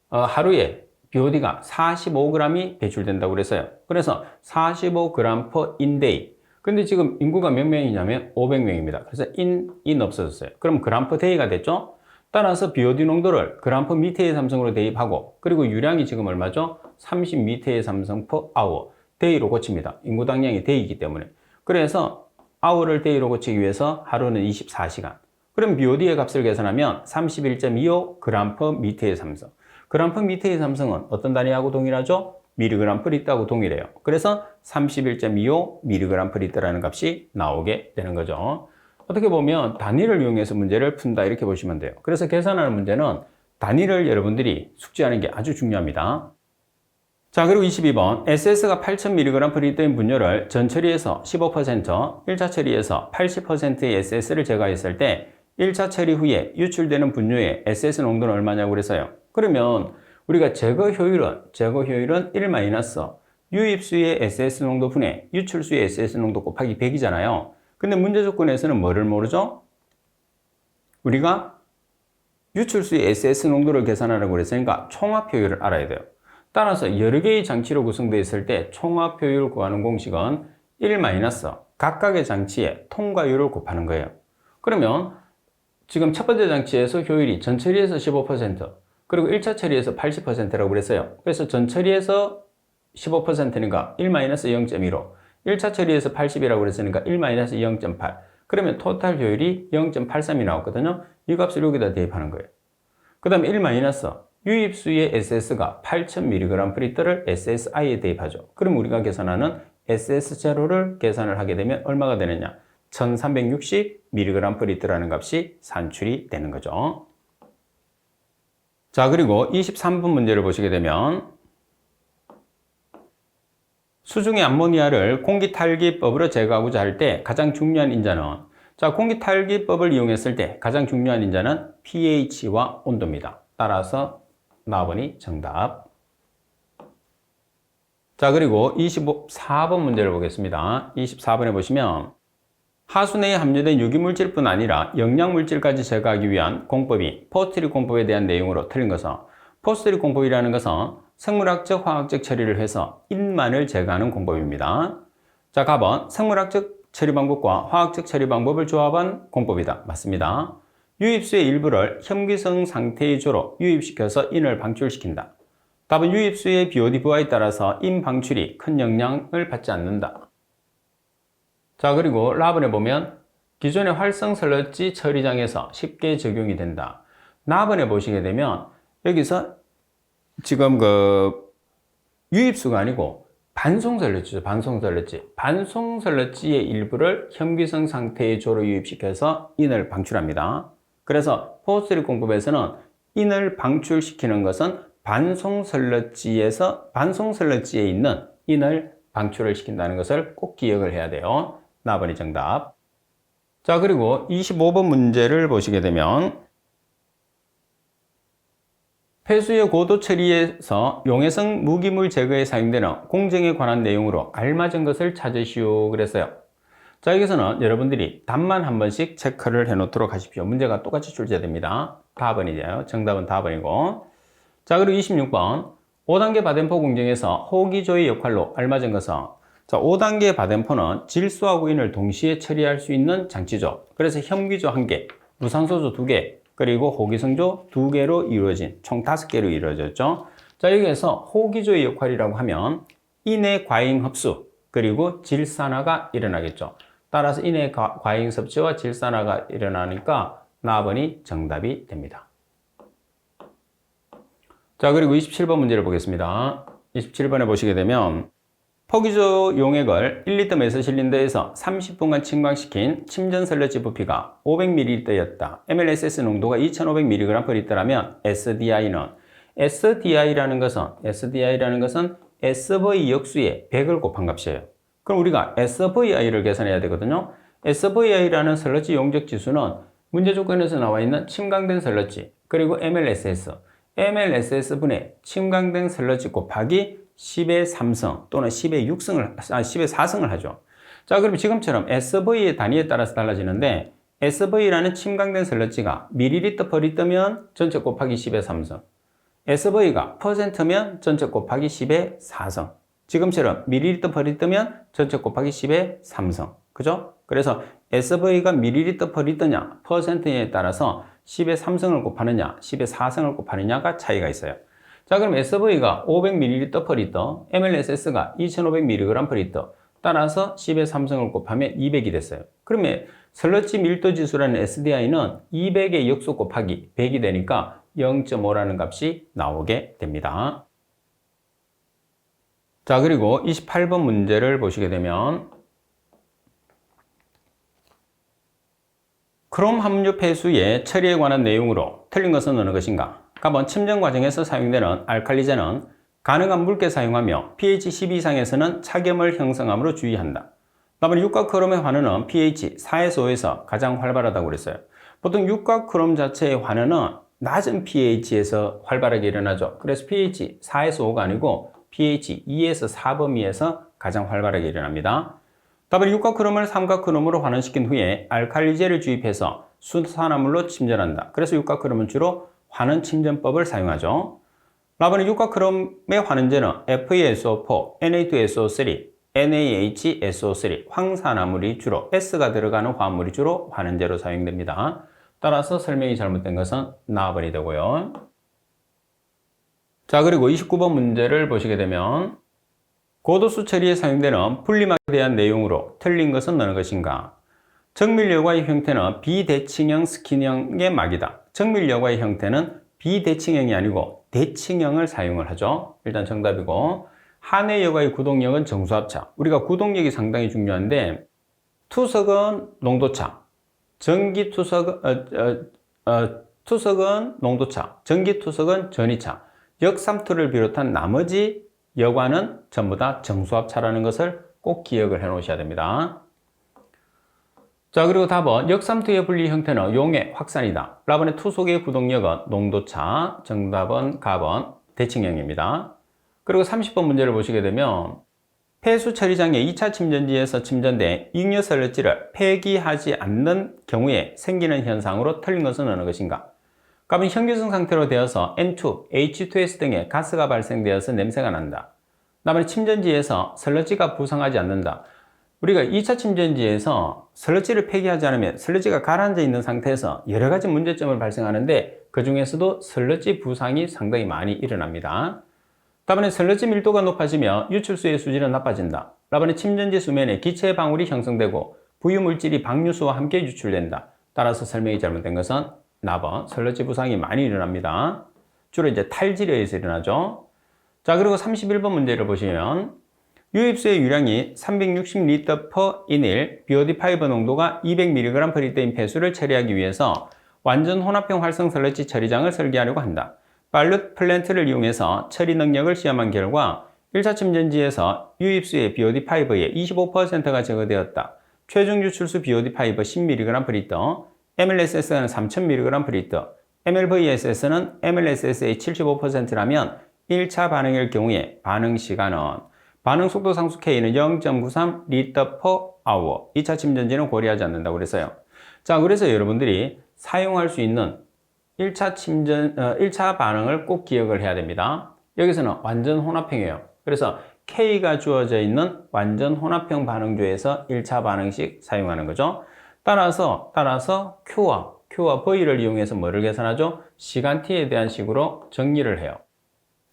하루에 BOD가 45g이 배출된다고 그랬어요. 그래서 45g per in day. 근데 지금 인구가 몇 명이냐면 500명입니다. 그래서 in 없어졌어요. 그럼 gram per day가 됐죠? 따라서 BOD 농도를 gram per m의 삼성으로 대입하고 그리고 유량이 지금 얼마죠? 30m의 삼성 per hour. day로 고칩니다. 인구당량이 day이기 때문에. 그래서 hour를 day로 고치기 위해서 하루는 24시간. 그럼 BOD의 값을 계산하면 31.25 gram per m의 삼성. gram per m의 삼성은 어떤 단위하고 동일하죠? mg per L하고 동일해요. 그래서 31.25 mg per L라는 값이 나오게 되는 거죠. 어떻게 보면 단위를 이용해서 문제를 푼다 이렇게 보시면 돼요. 그래서 계산하는 문제는 단위를 여러분들이 숙지하는 게 아주 중요합니다. 자, 그리고 22번 SS가 8000mg per L인 분뇨를 전처리에서 15%, 1차 처리에서 80%의 SS를 제거했을 때 1차 처리 후에 유출되는 분뇨의 SS 농도는 얼마냐고 그랬어요. 그러면 우리가 제거 효율은 1- 유입수의 SS 농도 분의 유출수의 SS 농도 곱하기 100이잖아요. 근데 문제 조건에서는 뭐를 모르죠? 우리가 유출수의 SS 농도를 계산하라고 그랬으니까 총합 효율을 알아야 돼요. 따라서 여러 개의 장치로 구성되어 있을 때 총합 효율을 구하는 공식은 1- 각각의 장치의 통과율을 곱하는 거예요. 그러면 지금 첫 번째 장치에서 효율이 전처리에서 15%, 그리고 1차 처리에서 80%라고 그랬어요. 그래서 전처리에서 15%니까 1-0.15, 1차 처리에서 80이라고 그랬으니까 1-0.8. 그러면 토탈 효율이 0.83이 나왔거든요. 이 값을 여기다 대입하는 거예요. 그 다음에 1- 유입수의 SS가 8000mg/L를 SSI에 대입하죠. 그럼 우리가 계산하는 SS0를 계산을 하게 되면 얼마가 되느냐? 1360mg/L라는 값이 산출이 되는 거죠. 자, 그리고 23번 문제를 보시게 되면 수중의 암모니아를 공기탈기법으로 제거하고자 할 때 가장 중요한 인자는, 자, 공기탈기법을 이용했을 때 가장 중요한 인자는 pH와 온도입니다. 따라서 4번이 정답. 자, 그리고 24번 문제를 보겠습니다. 24번에 보시면 하수내에 함유된 유기물질뿐 아니라 영양물질까지 제거하기 위한 공법이 포스트리 공법에 대한 내용으로 틀린 것은, 포스트리 공법이라는 것은 생물학적, 화학적 처리를 해서 인만을 제거하는 공법입니다. 자, 답은 생물학적 처리 방법과 화학적 처리 방법을 조합한 공법이다. 맞습니다. 유입수의 일부를 현기성 상태의 조로 유입시켜서 인을 방출시킨다. 답은 유입수의 BOD-부하에 따라서 인 방출이 큰 영향을 받지 않는다. 자, 그리고 라번에 보면 기존의 활성 설러지 처리장에서 쉽게 적용이 된다. 라번에 보시게 되면 여기서 지금 유입수가 아니고 반송설러지죠. 반송설러지. 반송설러지의 일부를 현기성 상태의 조로 유입시켜서 인을 방출합니다. 그래서 포스트리 공법에서는 인을 방출시키는 것은 반송설러지에 있는 인을 방출을 시킨다는 것을 꼭 기억을 해야 돼요. 4번이 정답. 자, 그리고 25번 문제를 보시게 되면 폐수의 고도 처리에서 용해성 무기물 제거에 사용되는 공정에 관한 내용으로 알맞은 것을 찾으시오 그랬어요. 자, 여기서는 여러분들이 답만 한 번씩 체크를 해 놓도록 하십시오. 문제가 똑같이 출제됩니다. 4번이에요. 정답은 4번이고. 자, 그리고 26번 5단계 바덴포 공정에서 호기조의 역할로 알맞은 것은, 자, 5단계 바덴포는 질소하고 인을 동시에 처리할 수 있는 장치죠. 그래서 현기조 1개, 무산소조 2개, 그리고 호기성조 2개로 이루어진 총 5개로 이루어졌죠. 자, 여기에서 호기조의 역할이라고 하면 인의 과잉 흡수 그리고 질산화가 일어나겠죠. 따라서 인의 과잉 섭취와 질산화가 일어나니까 4번이 정답이 됩니다. 자, 그리고 27번 문제를 보겠습니다. 27번에 보시게 되면 포기조 용액을 1리터 메스실린더에서 30분간 침광시킨 침전 설러지 부피가 500ml였다. MLSS 농도가 2500mg/L라면 SDI라는 것은 SV 역수의 100을 곱한 값이에요. 그럼 우리가 SVI를 계산해야 되거든요. SVI라는 설러지 용적 지수는 문제 조건에서 나와 있는 침광된 설러지 그리고 MLSS분의 침광된 설러지 곱하기 10의 3승 또는 10의 4승을 하죠. 자, 그럼 지금처럼 SV의 단위에 따라서 달라지는데 SV라는 침광된 설러지가 ml/L면 전체 곱하기 10의 3승, SV가 %면 전체 곱하기 10의 4승, 지금처럼 ml/L면 전체 곱하기 10의 3승. 그죠? 그래서 SV가 ml/L냐, %냐에 따라서 10의 3승을 곱하느냐, 10의 4승을 곱하느냐가 차이가 있어요. 자, 그럼 SV가 500ml/L, MLSS가 2500mg/L, 따라서 10의 3승을 곱하면 200이 됐어요. 그러면 설러지 밀도 지수라는 SDI는 200의 역수 곱하기 100이 되니까 0.5라는 값이 나오게 됩니다. 자, 그리고 28번 문제를 보시게 되면 크롬 함유 폐수의 처리에 관한 내용으로 틀린 것은 어느 것인가? 답은 침전 과정에서 사용되는 알칼리제는 가능한 묽게 사용하며 pH 10 이상에서는 착염을 형성함으로 주의한다. 답은 육각 크롬의 환원은 pH 4에서 5에서 가장 활발하다고 그랬어요. 보통 육각 크롬 자체의 환원은 낮은 pH에서 활발하게 일어나죠. 그래서 pH 4에서 5가 아니고 pH 2에서 4 범위에서 가장 활발하게 일어납니다. 답은 육각 크롬을 삼각 크롬으로 환원시킨 후에 알칼리제를 주입해서 수산화물로 침전한다. 그래서 육각 크롬은 주로 환원 침전법을 사용하죠. 라번은 육각 크롬의 환원제는 FeSO4, Na2SO3, NaHSO3 황산화물이 주로 S가 들어가는 화합물이 주로 환원제로 사용됩니다. 따라서 설명이 잘못된 것은 나와버리 되고요. 자, 그리고 29번 문제를 보시게 되면 고도수 처리에 사용되는 분리막에 대한 내용으로 틀린 것은 어느 것인가? 정밀여과의 형태는 비대칭형 스킨형의 막이다. 정밀여과의 형태는 비대칭형이 아니고 대칭형을 사용을 하죠. 일단 정답이고, 한해여과의 구동력은 정수합차. 우리가 구동력이 상당히 중요한데 투석은 농도차, 투석은 농도차, 전기투석은 전이차, 역삼투를 비롯한 나머지 여과는 전부 다 정수합차라는 것을 꼭 기억을 해 놓으셔야 됩니다. 자, 그리고 답은 역삼투의 분리 형태는 용의 확산이다. 라번의 투속의 구동력은 농도차. 정답은 가번 대칭형입니다. 그리고 30번 문제를 보시게 되면 폐수 처리장의 2차 침전지에서 침전된 잉여설러지를 폐기하지 않는 경우에 생기는 현상으로 틀린 것은 어느 것인가? 가번 현규성 상태로 되어서 N2, H2S 등의 가스가 발생되어서 냄새가 난다. 다음에 침전지에서 설러지가 부상하지 않는다. 우리가 2차 침전지에서 설러지를 폐기하지 않으면 설러지가 가라앉아 있는 상태에서 여러 가지 문제점을 발생하는데 그 중에서도 설러지 부상이 상당히 많이 일어납니다. 다음에 설러지 밀도가 높아지면 유출수의 수질은 나빠진다. 다음에 침전지 수면에 기체 방울이 형성되고 부유물질이 방류수와 함께 유출된다. 따라서 설명이 잘못된 것은 나번 설러지 부상이 많이 일어납니다. 주로 이제 탈질에 의해서 일어나죠. 자, 그리고 31번 문제를 보시면 유입수의 유량이 360L/인일, BOD5 농도가 200mg/L인 폐수를 처리하기 위해서 완전 혼합형 활성 설러지 처리장을 설계하려고 한다. 발룻 플랜트를 이용해서 처리 능력을 시험한 결과 1차 침전지에서 유입수의 BOD5의 25%가 제거되었다. 최종 유출수 BOD5 10mg/L, MLSS는 3000mg/L, MLVSS는 MLSS의 75%라면 1차 반응일 경우에 반응 시간은 반응 속도 상수 K는 0.93 L/hour. 2차 침전지는 고려하지 않는다고 그랬어요. 자, 그래서 여러분들이 사용할 수 있는 1차 반응을 꼭 기억을 해야 됩니다. 여기서는 완전 혼합형이에요. 그래서 K가 주어져 있는 완전 혼합형 반응조에서 1차 반응씩 사용하는 거죠. 따라서 Q와 V를 이용해서 뭐를 계산하죠? 시간 T에 대한 식으로 정리를 해요.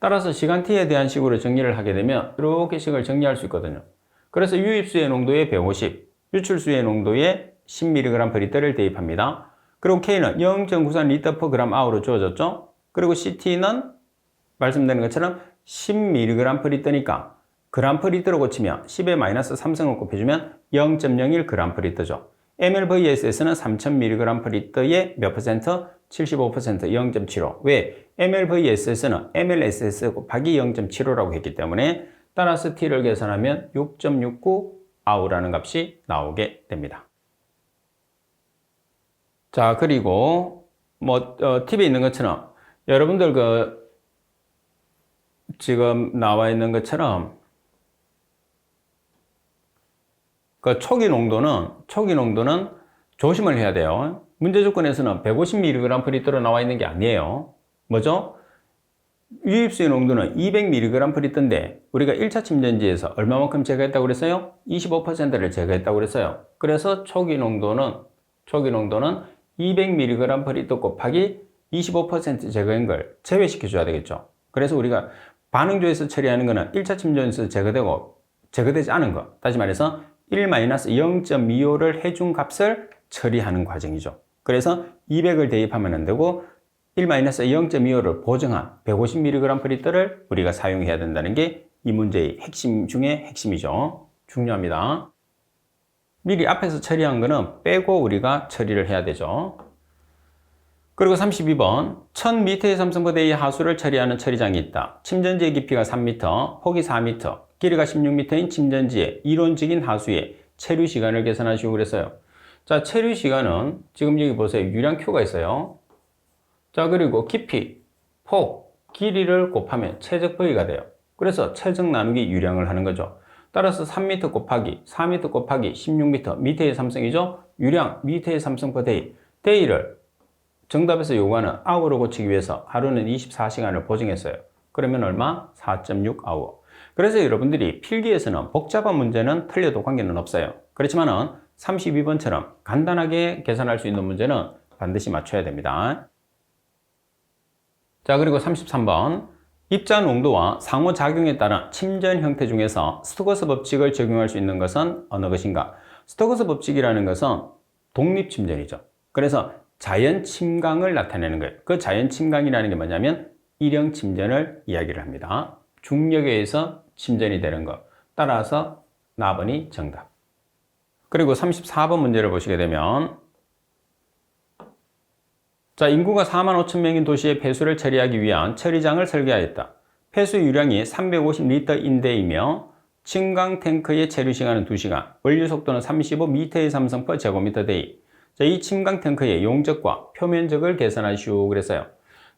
따라서 시간 T에 대한 식으로 정리를 하게 되면 이렇게 식을 정리할 수 있거든요. 그래서 유입수의 농도에 150, 유출수의 농도에 10mg/L를 대입합니다. 그리고 K는 0.93 L/g으로 주어졌죠. 그리고 CT는 말씀드린 것처럼 10mg/L니까 g/L로 고치면 10에 마이너스 3승을 곱해주면 0.01 g/L죠. MLVSS는 3000mg/L의 몇 퍼센트? 75%, 0.75. 왜? MLVSS는 MLSS 곱하기 0.75라고 했기 때문에 따라서 T를 계산하면 6.69 아우라는 값이 나오게 됩니다. 자, 그리고 팁에 있는 것처럼 여러분들 지금 나와 있는 것처럼 초기 농도는 조심을 해야 돼요. 문제 조건에서는 150mg/L로 나와 있는 게 아니에요. 뭐죠? 유입수의 농도는 200mg/L인데 우리가 1차 침전지에서 얼마만큼 제거했다고 그랬어요? 25%를 제거했다고 그랬어요. 그래서 초기 농도는 200mg/L 곱하기 25% 제거한 걸 제외시켜 줘야 되겠죠. 그래서 우리가 반응조에서 처리하는 거는 1차 침전에서 제거되지 않은 거, 다시 말해서 1-0.25를 해준 값을 처리하는 과정이죠. 그래서 200을 대입하면 안 되고 1-0.25를 보정한 150mg/L를 우리가 사용해야 된다는 게 이 문제의 핵심 중에 핵심이죠. 중요합니다. 미리 앞에서 처리한 거는 빼고 우리가 처리를 해야 되죠. 그리고 32번 1000m의 삼성거대의 하수를 처리하는 처리장이 있다. 침전지의 깊이가 3m, 폭이 4m, 길이가 16m인 침전지의 이론적인 하수의 체류 시간을 계산하시고 그랬어요. 자, 체류 시간은 지금 여기 보세요. 유량 Q가 있어요. 자, 그리고 깊이, 폭, 길이를 곱하면 최적 V가 돼요. 그래서 최적 나누기 유량을 하는 거죠. 따라서 3m 곱하기 4m 곱하기 16m, 미터의 삼성이죠. 유량, 미터의 삼성 per day. day를 정답에서 요구하는 hour로 고치기 위해서 하루는 24시간을 보정했어요. 그러면 얼마? 4.6 hour. 그래서 여러분들이 필기에서는 복잡한 문제는 틀려도 관계는 없어요. 그렇지만은 32번처럼 간단하게 계산할 수 있는 문제는 반드시 맞춰야 됩니다. 자, 그리고 33번. 입자 농도와 상호작용에 따른 침전 형태 중에서 스토크스 법칙을 적용할 수 있는 것은 어느 것인가? 스토크스 법칙이라는 것은 독립침전이죠. 그래서 자연 침강을 나타내는 거예요. 그 자연 침강이라는 게 뭐냐면 일형 침전을 이야기를 합니다. 중력에 의해서 침전이 되는 것. 따라서 4번이 정답. 그리고 34번 문제를 보시게 되면 자, 인구가 4만 5천 명인 도시의 폐수를 처리하기 위한 처리장을 설계하였다. 폐수 유량이 350리터인데이며 침강 탱크의 체류 시간은 2시간, 원류 속도는 35m의 삼성 per 제곱미터 데이. 자, 이 침강 탱크의 용적과 표면적을 계산하시오 그랬어요.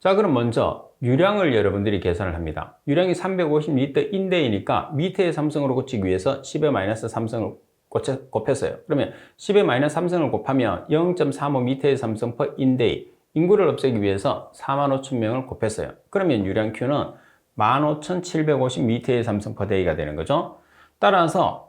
자, 그럼 먼저 유량을 여러분들이 계산을 합니다. 유량이 350리터인데이니까 미터의 삼성으로 고치기 위해서 10의 마이너스 3성을 곱했어요. 그러면 10의 마이너스 3성을 곱하면 0.35m의 삼성 per 인데이. 인구를 없애기 위해서 4만 5천 명을 곱했어요. 그러면 유량 Q는 15,750m의 삼성 per day가 되는 거죠. 따라서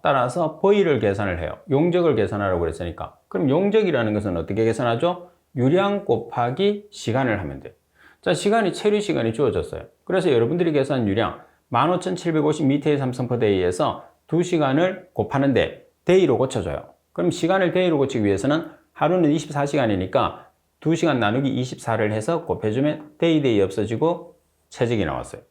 V를 계산을 해요. 용적을 계산하라고 그랬으니까. 그럼 용적이라는 것은 어떻게 계산하죠? 유량 곱하기 시간을 하면 돼요. 자, 체류 시간이 주어졌어요. 그래서 여러분들이 계산한 유량 15,750m의 삼성 per day에서 2시간을 곱하는데 day로 고쳐줘요. 그럼 시간을 day로 고치기 위해서는 하루는 24시간이니까 2시간 나누기 24를 해서 곱해주면 데이 없어지고 최적이 나왔어요.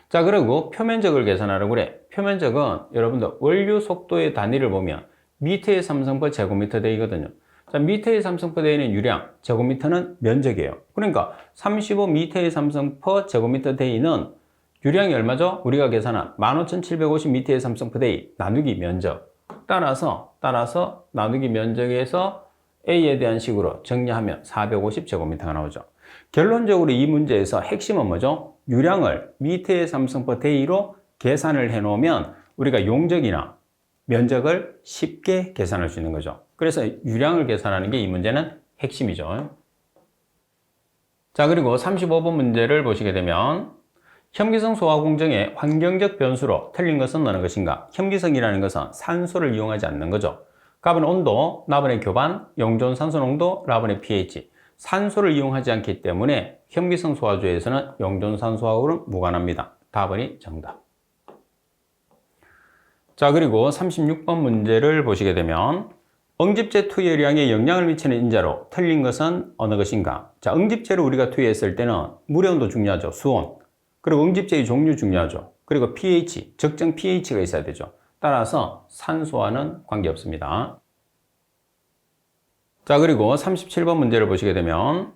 자, 그리고 표면적을 계산하라고 그래. 표면적은 여러분들 원류 속도의 단위를 보면 미터의 삼성 per 제곱미터 데이거든요. 자, 미터의 삼성 per 데이는 유량, 제곱미터는 면적이에요. 그러니까 35m의 삼성 per 제곱미터 데이는 유량이 얼마죠? 우리가 계산한 15,750m의 삼성 per 데이 나누기 면적. 따라서 나누기 면적에서 A에 대한 식으로 정리하면 450제곱미터가 나오죠. 결론적으로 이 문제에서 핵심은 뭐죠? 유량을 미터의 삼성 per day로 계산을 해 놓으면 우리가 용적이나 면적을 쉽게 계산할 수 있는 거죠. 그래서 유량을 계산하는 게 이 문제는 핵심이죠. 자, 그리고 35번 문제를 보시게 되면 혐기성 소화 공정의 환경적 변수로 틀린 것은 어느 것인가? 혐기성이라는 것은 산소를 이용하지 않는 거죠. 갑은 온도, 나번의 교반, 용존 산소 농도, 라번의 pH. 산소를 이용하지 않기 때문에 혐기성 소화주에서는 용존 산소하고는 무관합니다. 답은이 정답. 자, 그리고 36번 문제를 보시게 되면 응집제 투여량에 영향을 미치는 인자로 틀린 것은 어느 것인가? 자, 응집제를 우리가 투여했을 때는 물의 온도 중요하죠. 수온. 그리고 응집제의 종류 중요하죠. 그리고 pH, 적정 pH가 있어야 되죠. 따라서 산소와는 관계없습니다. 자, 그리고 37번 문제를 보시게 되면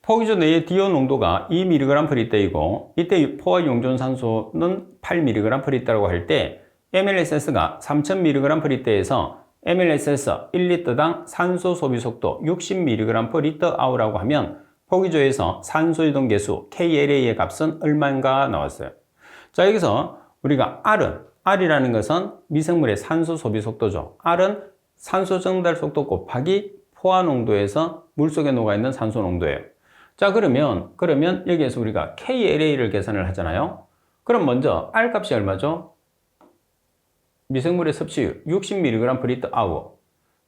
포기조 내의 DO 농도가 2mg/L이고 이때 포화 용존 산소는 8mg/L이라고 할 때 MLSS가 3000mg/L에서 MLSS 1리터당 산소 소비 속도 60mg/L라고 하면 포기조에서 산소 이동 계수 KLA의 값은 얼마인가 나왔어요. 자, 여기서 우리가 R이라는 것은 미생물의 산소 소비 속도죠. R은 산소 전달 속도 곱하기 포화 농도에서 물속에 녹아있는 산소 농도예요. 자, 그러면 여기에서 우리가 KLA를 계산을 하잖아요. 그럼 먼저 R 값이 얼마죠? 미생물의 섭취율 60mg/L.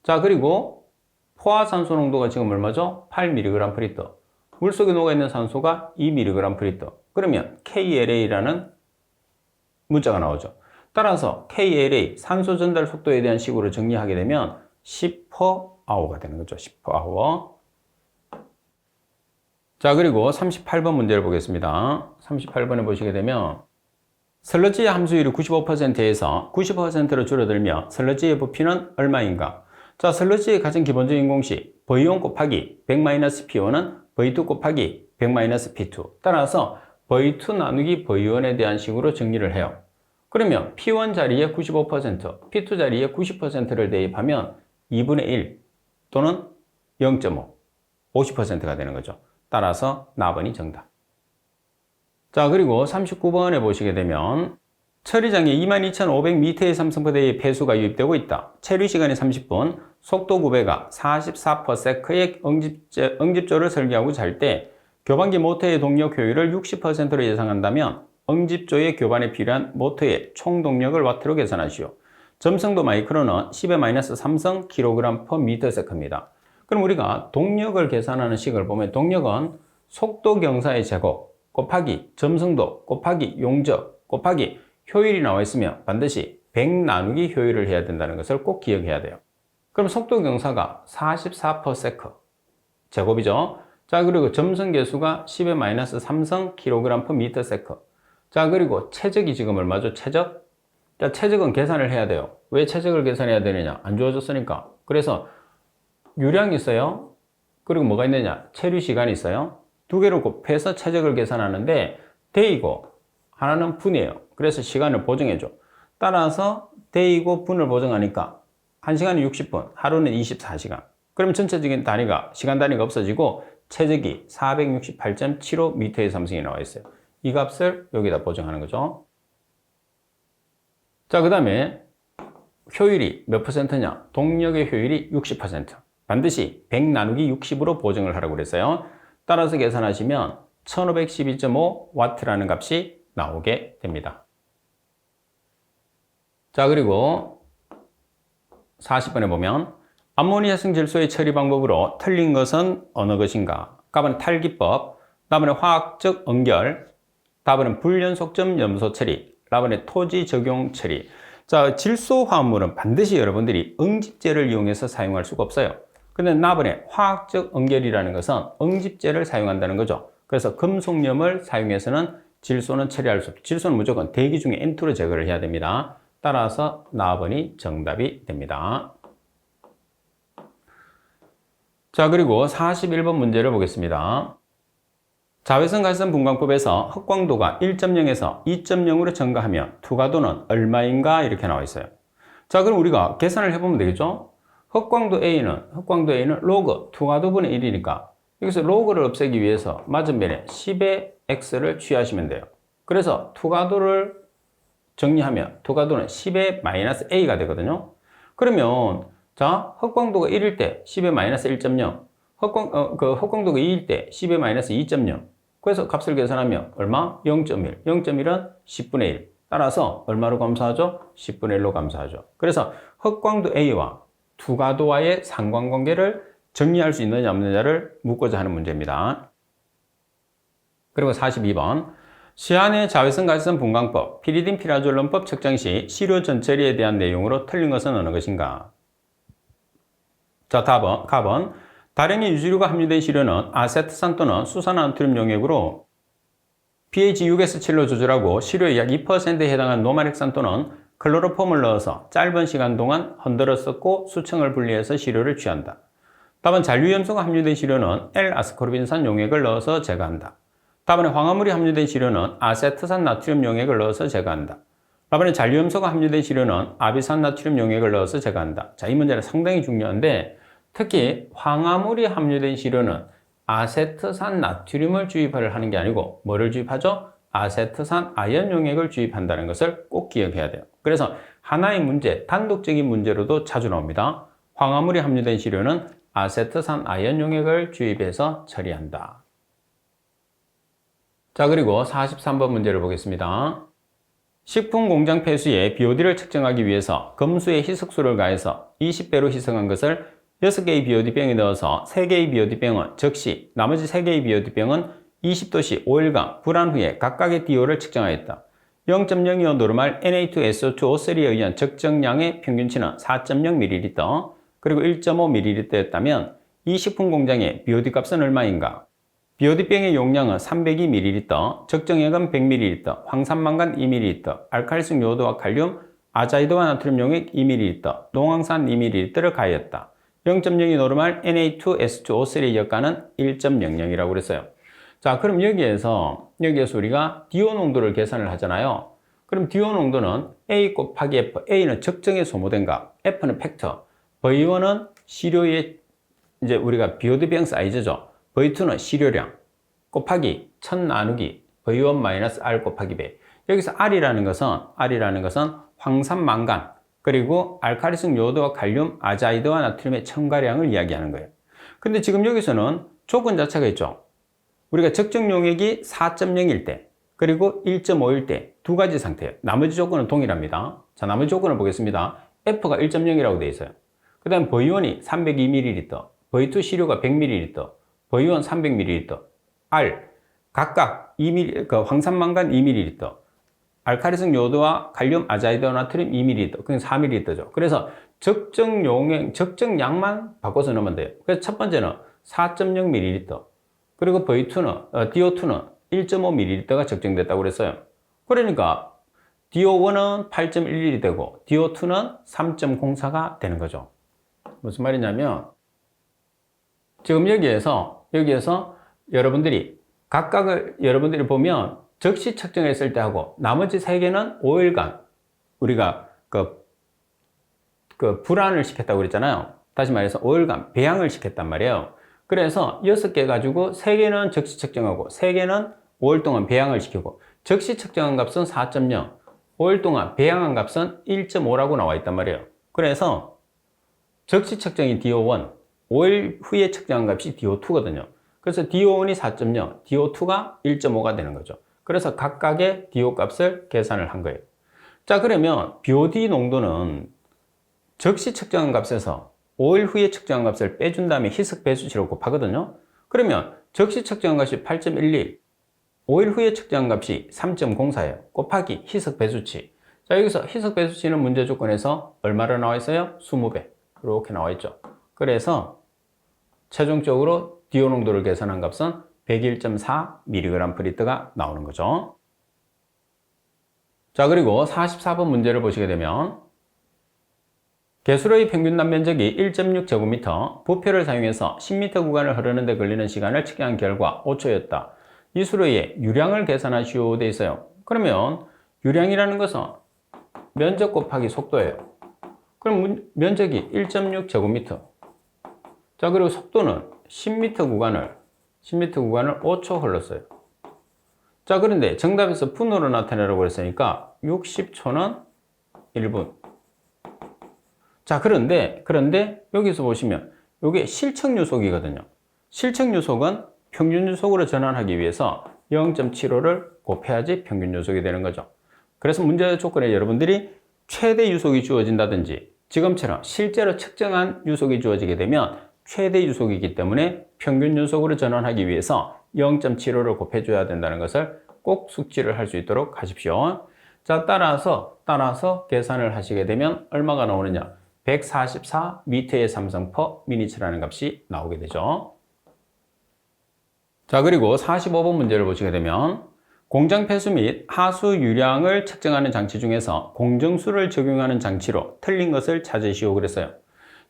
자, 그리고 포화 산소 농도가 지금 얼마죠? 8mg/L. 물속에 녹아있는 산소가 2mg/L. 그러면 KLA라는 문자가 나오죠. 따라서 KLA, 산소 전달 속도에 대한 식으로 정리하게 되면 10%H가 되는 거죠. 10%H. 자, 그리고 38번 문제를 보겠습니다. 38번에 보시게 되면 슬러지의 함수율이 95%에서 90%로 줄어들며 슬러지의 부피는 얼마인가? 자, 슬러지의 가장 기본적인 공식 V1 곱하기 100-PO는 V2 곱하기 100-P2. 따라서 V2 나누기 V1에 대한 식으로 정리를 해요. 그러면 P1 자리에 95%, P2 자리에 90%를 대입하면 2분의 1 또는 0.5, 50%가 되는 거죠. 따라서 4번이 정답. 자, 그리고 39번에 보시게 되면 처리장에 22,500m의 삼성포대의 폐수가 유입되고 있다. 체류 시간이 30분, 속도 9배가 44%의 응집조를 설계하고 잘 때 교반기 모터의 동력 효율을 60%로 예상한다면 응집조의 교반에 필요한 모터의 총 동력을 와트로 계산하시오. 점성도 마이크로는 10의 -3성 kg/ms입니다. 그럼 우리가 동력을 계산하는 식을 보면 동력은 속도 경사의 제곱 곱하기 점성도 곱하기 용적 곱하기 효율이 나와 있으면 반드시 100 나누기 효율을 해야 된다는 것을 꼭 기억해야 돼요. 그럼 속도 경사가 44/s 제곱이죠. 자, 그리고 점성 계수가 10의 -3성 kg/ms. 자, 그리고 최적이 지금 얼마죠? 최적? 자, 최적은 계산을 해야 돼요. 왜 최적을 계산해야 되느냐? 안 주어졌으니까. 그래서 유량이 있어요. 그리고 뭐가 있느냐? 체류 시간이 있어요. 두 개를 곱해서 최적을 계산하는데 대이고 하나는 분이에요. 그래서 시간을 보정해줘. 따라서 대이고 분을 보정하니까 1시간이 60분, 하루는 24시간. 그럼 전체적인 단위가 시간 단위가 없어지고 최적이 468.75m의 삼성이 나와 있어요. 이 값을 여기다 보정하는 거죠. 자, 그 다음에 효율이 몇 %냐? 동력의 효율이 60%. 반드시 100 나누기 60으로 보정을 하라고 그랬어요. 따라서 계산하시면 1512.5W라는 값이 나오게 됩니다. 자, 그리고 40번에 보면 암모니아성 질소의 처리 방법으로 틀린 것은 어느 것인가? 답은 탈기법, 답은 화학적 응결, 답은 불연속점 염소 처리, 답은 토지 적용 처리. 자, 질소 화합물은 반드시 여러분들이 응집제를 이용해서 사용할 수가 없어요. 근데 나번에 화학적 응결이라는 것은 응집제를 사용한다는 거죠. 그래서 금속염을 사용해서는 질소는 처리할 수 없죠. 질소는 무조건 대기 중에 N2로 제거를 해야 됩니다. 따라서 나번이 정답이 됩니다. 자, 그리고 41번 문제를 보겠습니다. 자외선 갈선 분광법에서 흑광도가 1.0에서 2.0으로 증가하면 투과도는 얼마인가 이렇게 나와 있어요. 자, 그럼 우리가 계산을 해보면 되겠죠? 흑광도 A는 로그 투과도분의 1이니까 여기서 로그를 없애기 위해서 맞은변에 10의 X를 취하시면 돼요. 그래서 투과도를 정리하면 투과도는 10의 -A가 되거든요. 그러면 자, 흑광도가 1일 때 10의 -1.0, 흑광도가 2일 때 10의 -2.0. 그래서 값을 계산하면 얼마? 0.1. 0.1은 10분의 1. 따라서 얼마로 감소하죠? 10분의 1로 감소하죠. 그래서 흑광도 A와 투과도와의 상관관계를 정리할 수 있느냐 없느냐를 묻고자 하는 문제입니다. 그리고 42번. 시안의 자외선 갈선 분광법, 피리딘 피라졸론법 측정 시 시료 전처리에 대한 내용으로 틀린 것은 어느 것인가? 자, 답은 다량의 유지류가 함유된 시료는 아세트산 또는 수산나트륨 용액으로 pH 6에서 7로 조절하고 시료의 약 2%에 해당한 노말액산 또는 클로로폼을 넣어서 짧은 시간 동안 흔들어 섞고 수층을 분리해서 시료를 취한다. 답은 잔류염소가 함유된 시료는 L-아스코르빈산 용액을 넣어서 제거한다. 답은 황화물이 함유된 시료는 아세트산 나트륨 용액을 넣어서 제거한다. 답은 잔류염소가 함유된 시료는 아비산 나트륨 용액을 넣어서 제거한다. 자, 이 문제는 상당히 중요한데 특히 황화물이 함유된 시료는 아세트산 나트륨을 주입을 하는 게 아니고 뭐를 주입하죠? 아세트산 아연 용액을 주입한다는 것을 꼭 기억해야 돼요. 그래서 하나의 문제, 단독적인 문제로도 자주 나옵니다. 황화물이 함유된 시료는 아세트산 아연 용액을 주입해서 처리한다. 자, 그리고 43번 문제를 보겠습니다. 식품 공장 폐수에 BOD를 측정하기 위해서 금수의 희석수를 가해서 20배로 희석한 것을 6개의 BOD병에 넣어서 3개의 BOD병은 즉시 나머지 3개의 BOD병은 20도씨 5일간 불안 후에 각각의 DO를 측정하였다. 0.025 노르말 Na2SO2O3에 의한 적정량의 평균치는 4.0ml 그리고 1.5ml였다면 이 식품 공장의 BOD 값은 얼마인가? BOD병의 용량은 302ml, 적정액은 100ml, 황산망간 2ml, 알칼리성 요오드와 칼륨, 아자이드와 나트륨 용액 2ml, 농황산 2ml를 가하였다. 0.02 노르말 Na2S2O3의 역가는 1.00이라고 그랬어요. 자, 그럼 여기에서 우리가 DO 농도를 계산을 하잖아요. 그럼 DO 농도는 A 곱하기 F, A는 적정에 소모된 값, F는 팩터, V1은 시료의 이제 우리가 BOD병 사이즈죠. V2는 시료량 곱하기 1000 나누기 V1-R 곱하기 100. 여기서 R이라는 것은 황산망간 그리고 알칼리성 요오드와 칼륨, 아자이드와 나트륨의 첨가량을 이야기하는 거예요. 근데 지금 여기서는 조건 자체가 있죠. 우리가 적정 용액이 4.0일 때 그리고 1.5일 때 두 가지 상태예요. 나머지 조건은 동일합니다. 자, 나머지 조건을 보겠습니다. F가 1.0이라고 되어 있어요. 그 다음 보이온이 302ml, 보이2 시료가 100ml, 보이온 300ml, R 각각 2ml, 황산망간 2ml, 알카리성 요도와 칼륨 아자이드 나트륨 2ml, 그게 4ml죠. 그래서 적정 용량, 적정 양만 바꿔서 넣으면 돼요. 그래서 첫 번째는 4.0ml, 그리고 보이2는, DO2는 1.5ml가 적정됐다고 그랬어요. 그러니까 DO1은 8.11이 되고 DO2는 3.04가 되는 거죠. 무슨 말이냐면 지금 여기에서 여러분들이 각각을 여러분들이 보면 적시 측정했을 때 하고 나머지 세 개는 5일간 우리가 불안을 시켰다고 그랬잖아요. 다시 말해서 5일간 배양을 시켰단 말이에요. 그래서 6개 가지고 3개는 적시 측정하고 3개는 5일 동안 배양을 시키고 적시 측정한 값은 4.0, 5일 동안 배양한 값은 1.5라고 나와 있단 말이에요. 그래서 적시 측정이 DO1, 5일 후에 측정한 값이 DO2거든요. 그래서 DO1이 4.0, DO2가 1.5가 되는 거죠. 그래서 각각의 DO 값을 계산을 한 거예요. 자, 그러면 BOD 농도는 적시 측정한 값에서 5일 후에 측정한 값을 빼준 다음에 희석 배수치로 곱하거든요. 그러면 적시 측정한 값이 8.11, 5일 후에 측정한 값이 3.04예요. 곱하기 희석 배수치. 자, 여기서 희석 배수치는 문제 조건에서 얼마로 나와 있어요? 20배. 이렇게 나와 있죠. 그래서 최종적으로 DO 농도를 계산한 값은 101.4mg/L가 나오는 거죠. 자, 그리고 44번 문제를 보시게 되면 개수로의 평균 남면적이 1.6제곱미터, 부표를 사용해서 10m 구간을 흐르는 데 걸리는 시간을 측정한 결과 5초였다. 이 수로의 유량을 계산하시오 돼 있어요. 그러면 유량이라는 것은 면적 곱하기 속도예요. 그럼 면적이 1.6제곱미터. 자, 그리고 속도는 10m 구간을 5초 흘렀어요. 자, 그런데 정답에서 분으로 나타내라고 했으니까 60초는 1분. 자, 그런데 여기서 보시면 이게 실측 유속이거든요. 실측 유속은 평균 유속으로 전환하기 위해서 0.75를 곱해야지 평균 유속이 되는 거죠. 그래서 문제 조건에 여러분들이 최대 유속이 주어진다든지 지금처럼 실제로 측정한 유속이 주어지게 되면 최대 유속이기 때문에 평균 유속으로 전환하기 위해서 0.75를 곱해줘야 된다는 것을 꼭 숙지를 할 수 있도록 하십시오. 자, 따라서 계산을 하시게 되면 얼마가 나오느냐? 144m의 삼성 per 미니츠라는 값이 나오게 되죠. 자, 그리고 45번 문제를 보시게 되면 공정 폐수 및 하수 유량을 측정하는 장치 중에서 공정수를 적용하는 장치로 틀린 것을 찾으시오 그랬어요.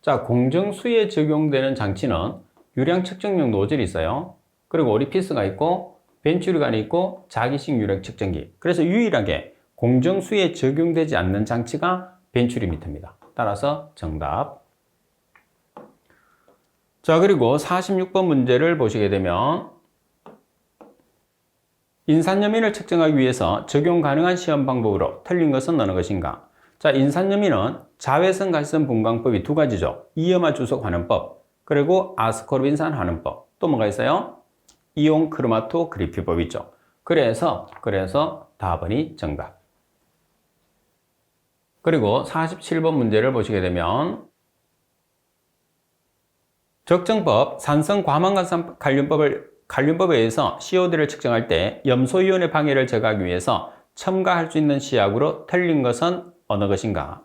자, 공정수에 적용되는 장치는 유량 측정용 노즐이 있어요. 그리고 오리피스가 있고 벤츄리관이 있고 자기식 유량 측정기. 그래서 유일하게 공정수에 적용되지 않는 장치가 벤츄리미터입니다. 따라서 정답. 자, 그리고 46번 문제를 보시게 되면 인산여민을 측정하기 위해서 적용 가능한 시험 방법으로 틀린 것은 어느 것인가? 자, 인산여민은 자외선 갈선 분광법이 두 가지죠. 이염화 주석 환원법, 그리고 아스코르빈산 환원법. 또 뭐가 있어요? 이온 크로마토그래피법이 있죠. 그래서 답은이 정답. 그리고 47번 문제를 보시게 되면 적정법 산성 과망간산 칼륨법에 의해서 COD를 측정할 때 염소이온의 방해를 제거하기 위해서 첨가할 수 있는 시약으로 틀린 것은 어느 것인가?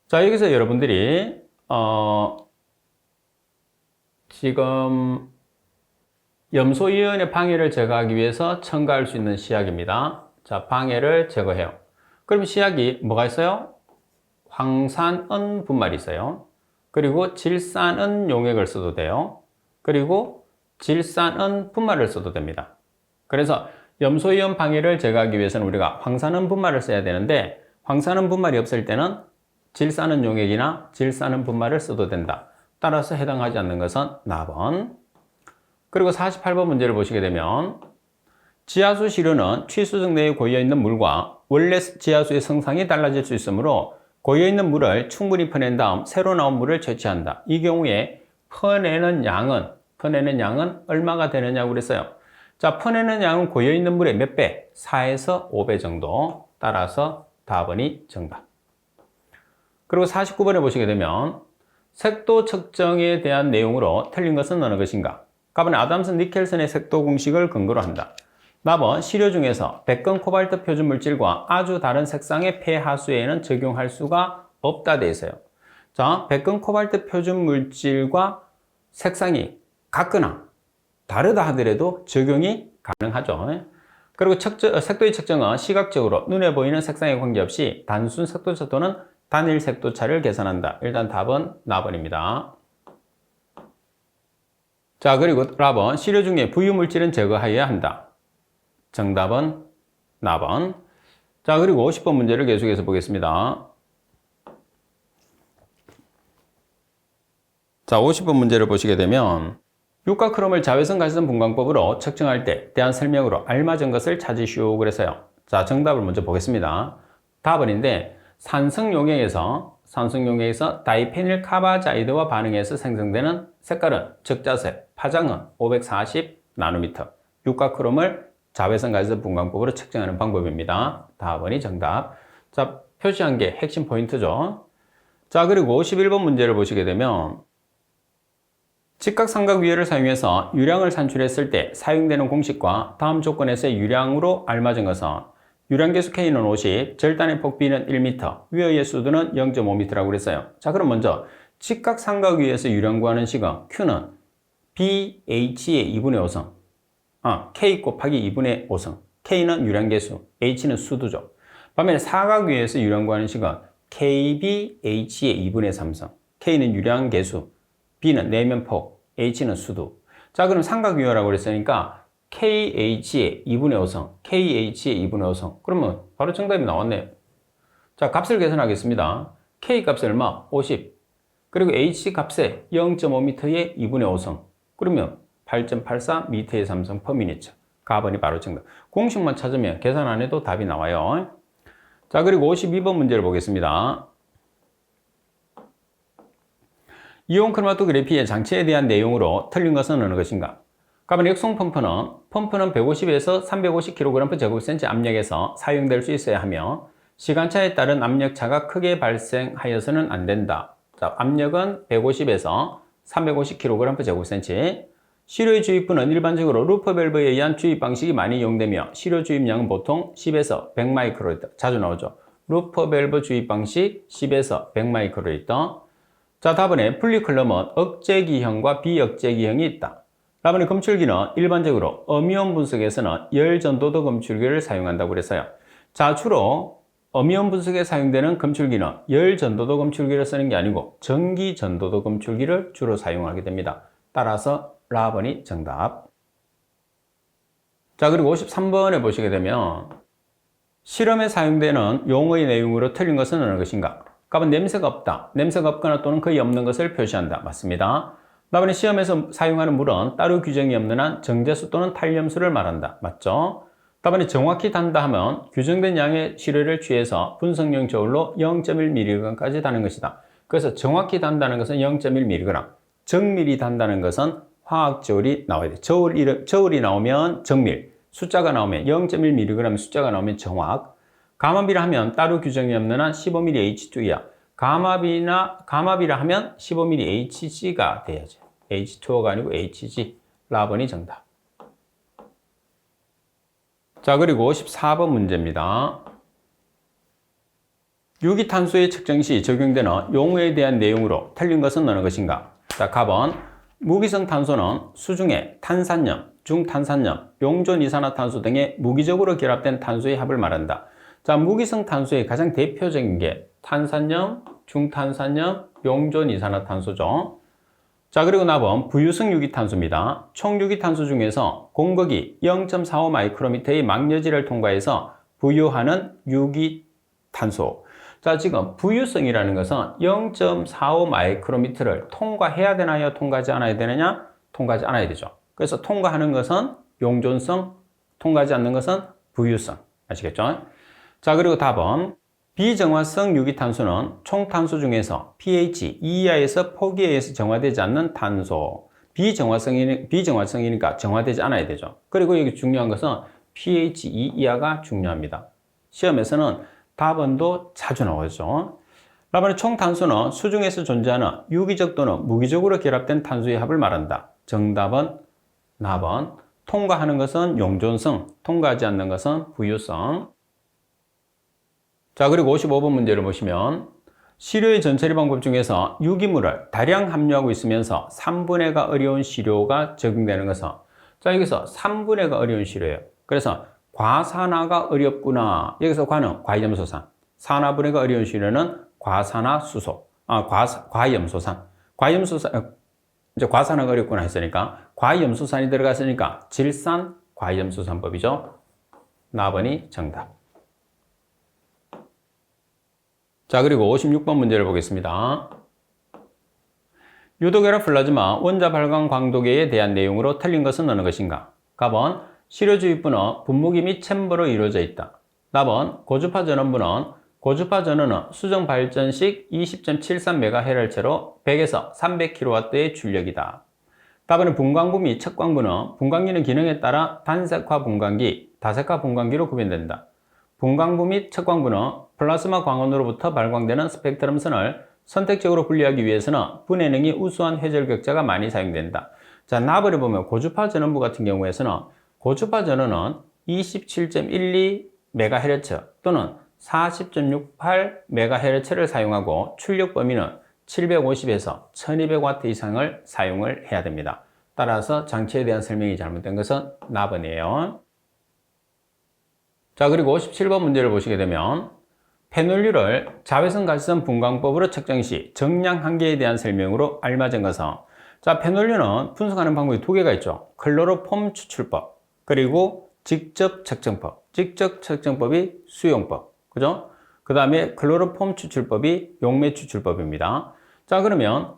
자, 여기서 여러분들이 지금 염소이온의 방해를 제거하기 위해서 첨가할 수 있는 시약입니다. 자, 방해를 제거해요. 그럼 시약이 뭐가 있어요? 황산은 분말이 있어요. 그리고 질산은 용액을 써도 돼요. 그리고 질산은 분말을 써도 됩니다. 그래서 염소이온 방해를 제거하기 위해서는 우리가 황산은 분말을 써야 되는데 황산은 분말이 없을 때는 질산은 용액이나 질산은 분말을 써도 된다. 따라서 해당하지 않는 것은 나번. 그리고 48번 문제를 보시게 되면 지하수 시료는 취수정 내에 고여있는 물과 원래 지하수의 성상이 달라질 수 있으므로 고여있는 물을 충분히 퍼낸 다음 새로 나온 물을 채취한다. 이 경우에 퍼내는 양은 얼마가 되느냐고 그랬어요. 자, 퍼내는 양은 고여있는 물의 몇 배? 4에서 5배 정도. 따라서 답번이 정답. 그리고 49번에 보시게 되면 색도 측정에 대한 내용으로 틀린 것은 어느 것인가? 답은 아담슨 니켈슨의 색도 공식을 근거로 한다. 답은 시료 중에서 백금 코발트 표준 물질과 아주 다른 색상의 폐하수에는 적용할 수가 없다 돼 있어요. 자, 백금 코발트 표준 물질과 색상이 같거나 다르다 하더라도 적용이 가능하죠. 그리고 색도의 측정은 시각적으로 눈에 보이는 색상에 관계없이 단순 색도차 또는 단일 색도차를 계산한다. 일단 답은 나번입니다. 자, 그리고 라번 시료 중에 부유물질은 제거하여야 한다. 정답은 나번. 자, 그리고 50번 문제를 계속해서 보겠습니다. 자, 50번 문제를 보시게 되면 육가크롬을 자외선 가시선 분광법으로 측정할 때 대한 설명으로 알맞은 것을 찾으시오 그래서요. 자, 정답을 먼저 보겠습니다. 답은인데 산성용액에서 다이페닐 카바자이드와 반응해서 생성되는 색깔은 적자색, 파장은 540 나노미터. 육가크롬을 자외선 가시선 분광법으로 측정하는 방법입니다. 답은이 정답. 자, 표시한 게 핵심 포인트죠. 자, 그리고 51번 문제를 보시게 되면 직각삼각위열을 사용해서 유량을 산출했을 때 사용되는 공식과 다음 조건에서의 유량으로 알맞은 것은 유량계수 K는 50, 절단의 폭 B는 1m, 위의 수두는 0.5m라고 그랬어요. 자, 그럼 먼저 직각삼각위에서 유량 구하는 식은 Q는 BH의 2분의 5성, K 곱하기 2분의 5성, K는 유량계수, H는 수두죠. 반면에 사각위에서 유량 구하는 식은 KBH의 2분의 3성, K는 유량계수, B는 내면폭, H는 수두. 자, 그럼 삼각유혈이라고 그랬으니까 KH의 2분의 5성, KH의 2분의 5성. 그러면 바로 정답이 나왔네요. 자, 값을 계산하겠습니다. K 값이 얼마? 50. 그리고 H 값에 0.5m의 2분의 5성. 그러면 8.84m의 3성 per minute. 가번이 바로 정답. 공식만 찾으면 계산 안 해도 답이 나와요. 자, 그리고 52번 문제를 보겠습니다. 이온 크로마토그래피의 장치에 대한 내용으로 틀린 것은 어느 것인가? 가번 역송 펌프는 150에서 350kg/제곱cm 압력에서 사용될 수 있어야 하며 시간차에 따른 압력차가 크게 발생하여서는 안 된다. 자, 압력은 150에서 350kg/제곱cm. 시료의 주입부는 일반적으로 루퍼 밸브에 의한 주입 방식이 많이 이용되며 시료 주입량은 보통 10에서 100마이크로리터. 자주 나오죠. 루퍼 밸브 주입 방식 10에서 100마이크로리터. 자, 답은에 분리클럼은 억제기형과 비억제기형이 있다. 답은에 검출기는 일반적으로 어미온 분석에서는 열전도도 검출기를 사용한다고 그랬어요. 자, 주로 어미온 분석에 사용되는 검출기는 열전도도 검출기를 쓰는 게 아니고 전기전도도 검출기를 주로 사용하게 됩니다. 따라서 라번이 정답. 자, 그리고 53번에 보시게 되면 실험에 사용되는 용어의 내용으로 틀린 것은 어느 것인가? 답은 냄새가 없다. 냄새가 없거나 또는 거의 없는 것을 표시한다. 맞습니다. 답은 시험에서 사용하는 물은 따로 규정이 없는 한 정제수 또는 탄염수를 말한다. 맞죠? 답은 정확히 단다 하면 규정된 양의 시료를 취해서 분석용 저울로 0.1mg까지 다는 것이다. 그래서 정확히 단다는 것은 0.1mg, 정밀히 단다는 것은 화학 저울이 나와야 돼. 저울이 나오면 정밀, 숫자가 나오면 0.1mg 숫자가 나오면 정확. 감압이라 하면 따로 규정이 없는 한 15mm H2야. 감압이라 하면 15mm HG가 돼야죠. H2O가 아니고 HG. 라번이 정답. 자, 그리고 14번 문제입니다. 유기탄소의 측정 시 적용되는 용어에 대한 내용으로 틀린 것은 어느 것인가? 자, 답은 무기성 탄소는 수중에 탄산염, 중탄산염, 용존 이산화탄소 등의 무기적으로 결합된 탄소의 합을 말한다. 자, 무기성 탄소의 가장 대표적인 게 탄산염, 중탄산염, 용존 이산화탄소죠. 자, 그리고 답은 부유성 유기탄소입니다. 총 유기탄소 중에서 공극이 0.45 마이크로미터의 막여지를 통과해서 부유하는 유기탄소. 자, 지금 부유성이라는 것은 0.45 마이크로미터를 통과해야 되나요? 통과하지 않아야 되느냐? 통과하지 않아야 되죠. 그래서 통과하는 것은 용존성, 통과하지 않는 것은 부유성. 아시겠죠? 자, 그리고 답은 비정화성 유기탄소는 총 탄소 중에서 pH 2 이하에서 폭에 의해서 정화되지 않는 탄소. 비정화성이니까 정화되지 않아야 되죠. 그리고 여기 중요한 것은 pH 2 이하가 중요합니다. 시험에서는 답안도 자주 나오죠. 라반의 총탄수는 수중에서 존재하는 유기적 또는 무기적으로 결합된 탄수의 합을 말한다. 정답은 나번. 통과하는 것은 용존성, 통과하지 않는 것은 부유성. 자, 그리고 55번 문제를 보시면 시료의 전처리 방법 중에서 유기물을 다량 함유하고 있으면서 3분해가 어려운 시료가 적용되는 것은, 자, 여기서 3분해가 어려운 시료예요. 그래서 과산화가 어렵구나. 여기서 과는 과염소산, 산화분해가 어려운 시료는 과산화수소, 과염소산. 이제 과산화가 어렵구나 했으니까 과염소산이 들어갔으니까 질산 과염소산법이죠. 나번이 정답. 자, 그리고 56번 문제를 보겠습니다. 유도결합 플라즈마 원자 발광 광도계에 대한 내용으로 틀린 것은 어느 것인가? 가번 시료주입부는 분무기 및 챔버로 이루어져 있다. 나번 고주파 전원부는 고주파 전원은 수정 발전식 20.73MHz로 100에서 300kW의 출력이다. 답은 분광부 및 척광부는 분광기능 기능에 따라 단색화 분광기, 다색화 분광기로 구별된다. 분광부 및 척광부는 플라즈마 광원으로부터 발광되는 스펙트럼선을 선택적으로 분리하기 위해서는 분해능이 우수한 회절격자가 많이 사용된다. 자, 나번에 보면 고주파 전원부 같은 경우에서는 고주파 전원은 27.12MHz 또는 40.68MHz를 사용하고 출력 범위는 750에서 1200W 이상을 사용을 해야 됩니다. 따라서 장치에 대한 설명이 잘못된 것은 나번이에요. 자, 그리고 57번 문제를 보시게 되면 페놀류를 자외선 가시선 분광법으로 측정 시 정량 한계에 대한 설명으로 알맞은 것은, 자, 페놀류는 분석하는 방법이 두 개가 있죠. 클로로폼 추출법, 그리고 직접 측정법. 직접 측정법이 수용법. 그죠? 그 다음에 클로로폼 추출법이 용매 추출법입니다. 자, 그러면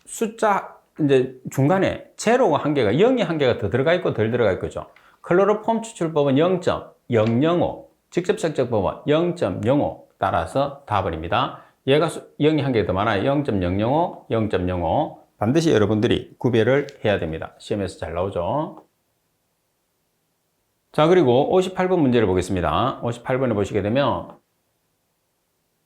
숫자, 이제 중간에 제로가 한계가, 0이 한계가 더 들어가 있고 덜 들어가 있죠. 클로로폼 추출법은 0.005, 직접 측정법은 0.05, 따라서 답은입니다. 얘가 0이 한계가 더 많아요. 0.005, 0.05. 반드시 여러분들이 구별을 해야 됩니다. 시험에서 잘 나오죠. 자, 그리고 58번 문제를 보겠습니다. 58번에 보시게 되면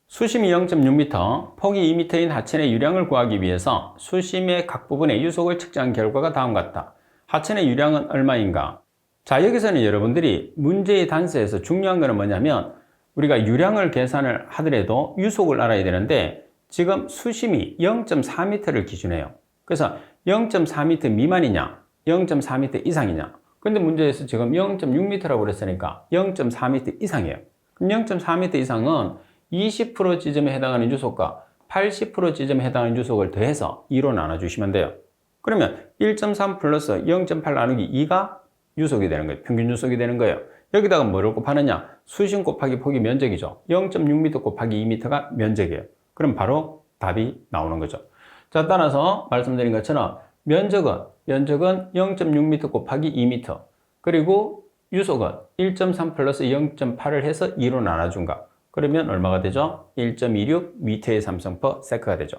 수심이 0.6m, 폭이 2m인 하천의 유량을 구하기 위해서 수심의 각 부분의 유속을 측정한 결과가 다음과 같다. 하천의 유량은 얼마인가? 자, 여기서는 여러분들이 문제의 단서에서 중요한 것은 뭐냐면 우리가 유량을 계산을 하더라도 유속을 알아야 되는데 지금 수심이 0.4m를 기준해요. 그래서 0.4m 미만이냐, 0.4m 이상이냐. 근데 문제에서 지금 0.6m라고 그랬으니까 0.4m 이상이에요. 그럼 0.4m 이상은 20% 지점에 해당하는 유속과 80% 지점에 해당하는 유속을 더해서 2로 나눠주시면 돼요. 그러면 1.3 플러스 0.8 나누기 2가 유속이 되는 거예요. 평균 유속이 되는 거예요. 여기다가 뭐를 곱하느냐? 수심 곱하기 폭이 면적이죠. 0.6m 곱하기 2m가 면적이에요. 그럼 바로 답이 나오는 거죠. 자, 따라서 말씀드린 것처럼 면적은 0.6m 곱하기 2m, 그리고 유속은 1.3 플러스 0.8을 해서 2로 나눠준가. 그러면 얼마가 되죠? 1.26m의 삼성퍼세크가 되죠.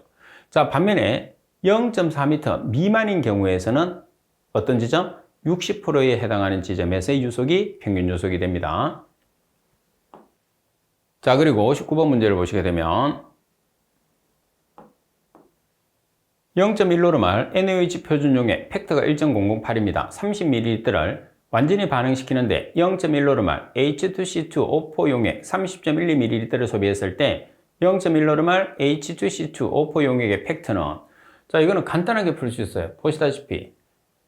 자, 반면에 0.4m 미만인 경우에서는 어떤 지점? 60%에 해당하는 지점에서의 유속이 평균 유속이 됩니다. 자, 그리고 59번 문제를 보시게 되면 0.1노르말 NaOH 표준용의 팩터가 1.008입니다. 30ml를 완전히 반응시키는데 0.1노르말 H2C2O4용액 30.12ml를 소비했을 때 0.1노르말 H2C2O4 용액의 팩터는, 자, 이거는 간단하게 풀 수 있어요. 보시다시피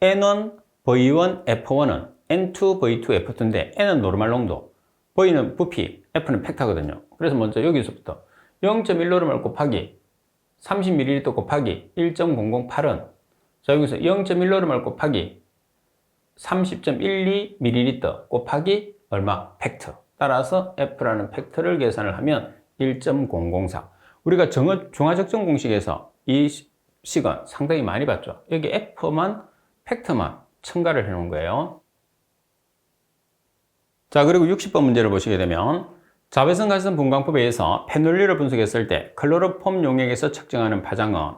N1, V1, F1은 N2, V2, F2인데 N은 노르말 농도, V는 부피, F는 팩터거든요. 그래서 먼저 여기서부터 0.1노르말 곱하기 30ml 곱하기 1.008은, 자, 여기서 0.1노르말 곱하기 30.12ml 곱하기 얼마? 팩터. 따라서 F라는 팩터를 계산을 하면 1.004. 우리가 중화적정 공식에서 이 식은 상당히 많이 봤죠. 여기 F만, 팩터만 첨가를 해 놓은 거예요. 자, 그리고 60번 문제를 보시게 되면 자외선 가시선 분광법에 의해서 페놀류를 분석했을 때 클로로폼 용액에서 측정하는 파장은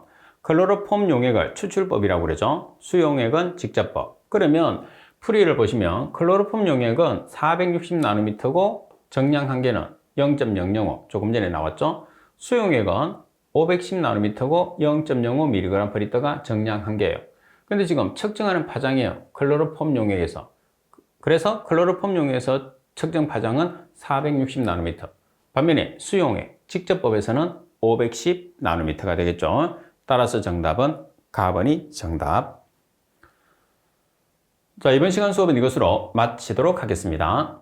클로로폼 용액을 추출법이라고 그러죠. 수용액은 직접법. 그러면 풀이를 보시면 클로로폼 용액은 460나노미터고 정량 한계는 0.005, 조금 전에 나왔죠. 수용액은 510나노미터고 0.05mg/L가 정량 한계예요. 근데 지금 측정하는 파장이에요. 클로로폼 용액에서. 그래서 클로로폼 용액에서 측정 파장은 460나노미터. 반면에 수용액, 직접법에서는 510나노미터가 되겠죠. 따라서 정답은 가번이 정답. 자, 이번 시간 수업은 이것으로 마치도록 하겠습니다.